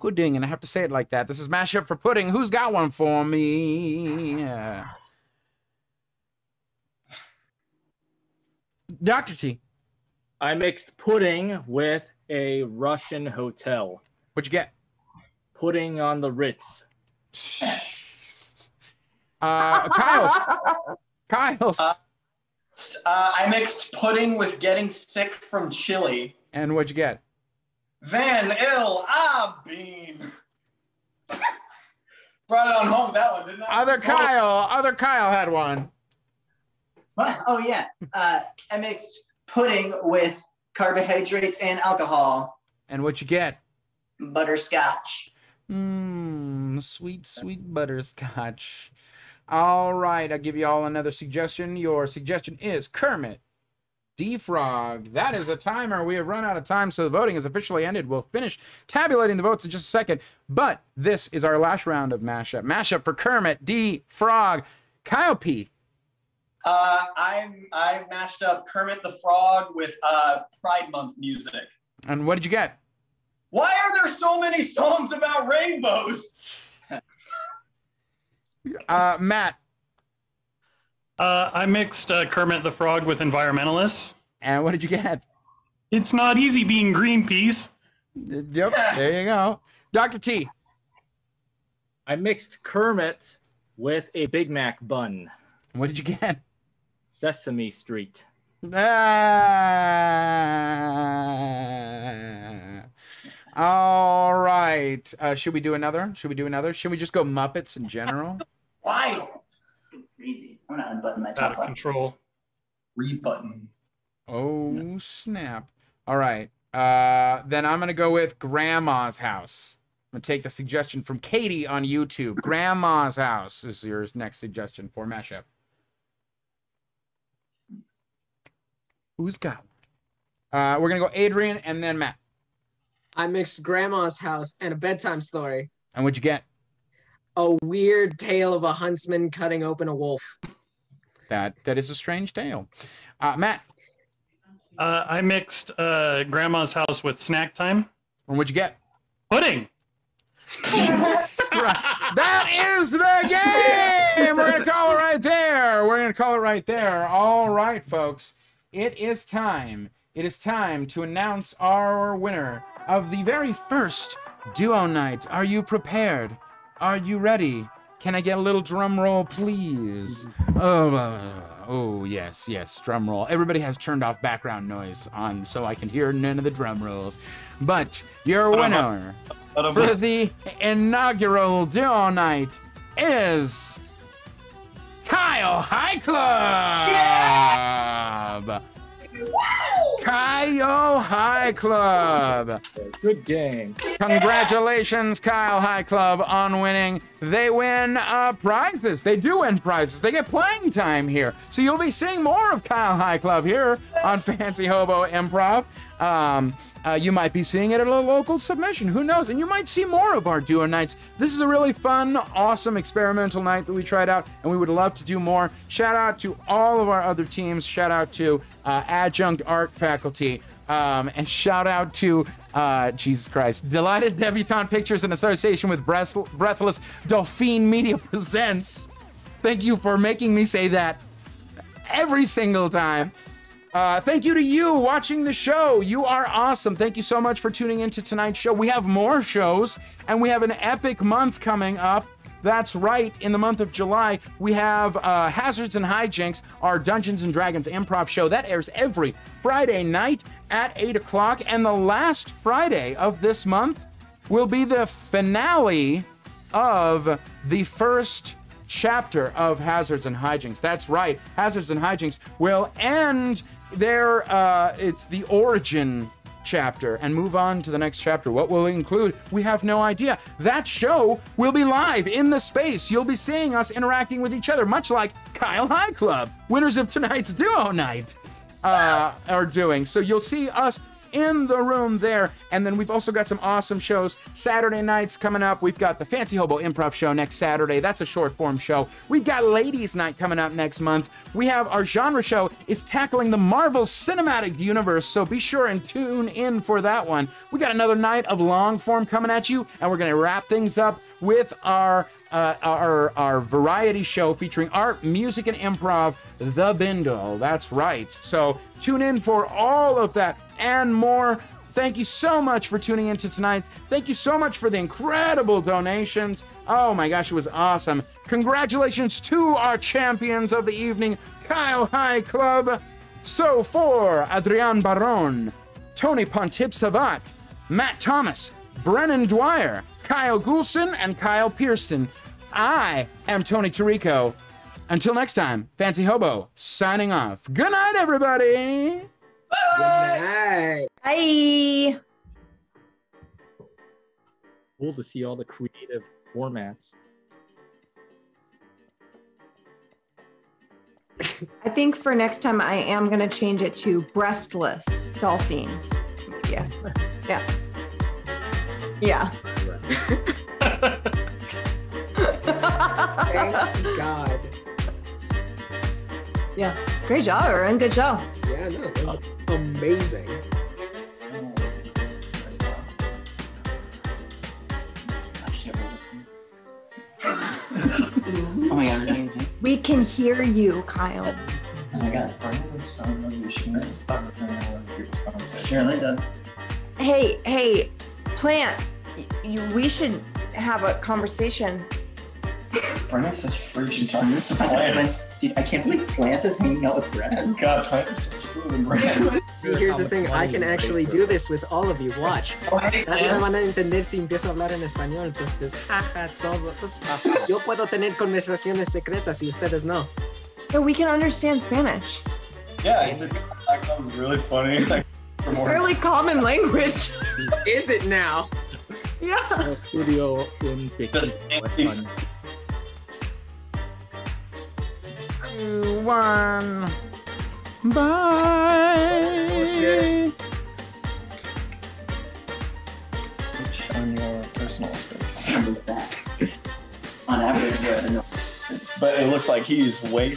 Pudding, and I have to say it like that. This is Mashup for Pudding. Who's got one for me? Dr. T. I mixed pudding with a Russian hotel. What'd you get? Pudding on the Ritz. Kyle's. I mixed pudding with getting sick from chili. And what'd you get? Van Il Abin. Brought it on home, that one, didn't I? Other Kyle had one. What? Oh, yeah. I mixed pudding with carbohydrates and alcohol. And what'd you get? Butterscotch. Sweet, sweet butterscotch. All right, I'll give you all another suggestion. Your suggestion is Kermit D. Frog. That is a timer. We have run out of time, so the voting is officially ended. We'll finish tabulating the votes in just a second, but this is our last round of Mashup. Mashup for Kermit D. Frog. Kyle P. I mashed up Kermit the Frog with Pride Month music. And what did you get? Why are there so many songs about rainbows? Matt. I mixed Kermit the Frog with environmentalists. And what did you get? It's not easy being Greenpeace. Yep, there you go. Dr. T. I mixed Kermit with a Big Mac bun. What did you get? Sesame Street. All right. Should we do another? Should we just go Muppets in general? Wild. Crazy. I'm gonna unbutton my top Out of control. Rebutton. Oh, snap. All right. Then I'm gonna go with Grandma's House. I'm gonna take the suggestion from Katie on YouTube. Grandma's House is your next suggestion for Mashup. Who's got one? We're gonna go Adrian and then Matt. I mixed Grandma's House and a bedtime story. And what'd you get? A weird tale of a huntsman cutting open a wolf. That is a strange tale. Matt. I mixed Grandma's House with Snack Time. And what'd you get? Pudding. That is the game. We're gonna call it right there. All right, folks. It is time. It is time to announce our winner of the very first duo night. Are you prepared? Are you ready? Can I get a little drum roll, please? Oh, yes, drum roll. Everybody has turned off background noise on so I can hear none of the drum rolls. But your winner for the inaugural duo night is Kyle High Club! Yeah! Kyle High Club. Good game. Congratulations, Kyle High Club, on winning they win prizes. They do win prizes. They get playing time here. So you'll be seeing more of Kyle High Club here on Fancy Hobo Improv. You might be seeing it at a local submission. Who knows? And you might see more of our duo nights. This is a really fun, awesome experimental night that we tried out, and we would love to do more. Shout out to all of our other teams. Shout out to adjunct art faculty. And shout out to, Jesus Christ, Delighted Debutante Pictures in association with Breathless Dolphine Media Presents. Thank you for making me say that every single time. Thank you to you watching the show. You are awesome. Thank you so much for tuning into tonight's show. We have more shows, and we have an epic month coming up. That's right, in the month of July, we have Hazards and Hijinks, our Dungeons & Dragons improv show. That airs every Friday night at 8 o'clock, and the last Friday of this month will be the finale of the first chapter of Hazards and Hijinks. That's right, Hazards and Hijinks will end their, it's the origin chapter and move on to the next chapter. What will it include? We have no idea. That show will be live in the space. You'll be seeing us interacting with each other, much like Kyle High Club, winners of tonight's duo night, are doing. So you'll see us in the room there. And then we've also got some awesome shows. Saturday nights coming up. We've got the Fancy Hobo Improv Show next Saturday. That's a short form show. We've got Ladies Night coming up next month. We have our genre show is tackling the Marvel Cinematic Universe, so be sure and tune in for that one. We got another night of long form coming at you, and we're gonna wrap things up with our variety show featuring art, music, and improv, The Bindle. That's right. So tune in for all of that and more. Thank you so much for tuning into tonight. Thank you so much for the incredible donations. Oh my gosh, it was awesome. Congratulations to our champions of the evening, Kyle High Club. So for Adrian Baron, Tony Pontip-Savat, Matt Thomas, Brennan Dwyer, Kyle Goulston, and Kyle Pierston, I am Tony Tirico. Until next time, Fancy Hobo signing off. Good night, everybody. Good night. Bye. Cool to see all the creative formats. I think for next time I am going to change it to breastless dolphin. Yeah. Yeah. Yeah. Thank God. Yeah. Great job, Aaron. Good job. Yeah, no, that was amazing. Oh my God. We can hear you, Kyle. Oh my God. Surely does. Hey, Plant, we should have a conversation. Brenna's such a freak. She tosses to Plant. Dude, I can't believe Plant is hanging out with Brenna. God, Plant is such cool and Brenna. See, here's the thing. I can actually do this with all of you. Watch. Nadie me van a entender si empiezo a hablar en español. Entonces, jaja, todos. Yo puedo tener conversaciones secretas y ustedes no. So we can understand Spanish. Yeah, he said that was really funny. Like, Fairly common language. Is it now? Yeah. Studio in Peking. 2, 1. Bye. on your personal space. On average, but it looks like he is way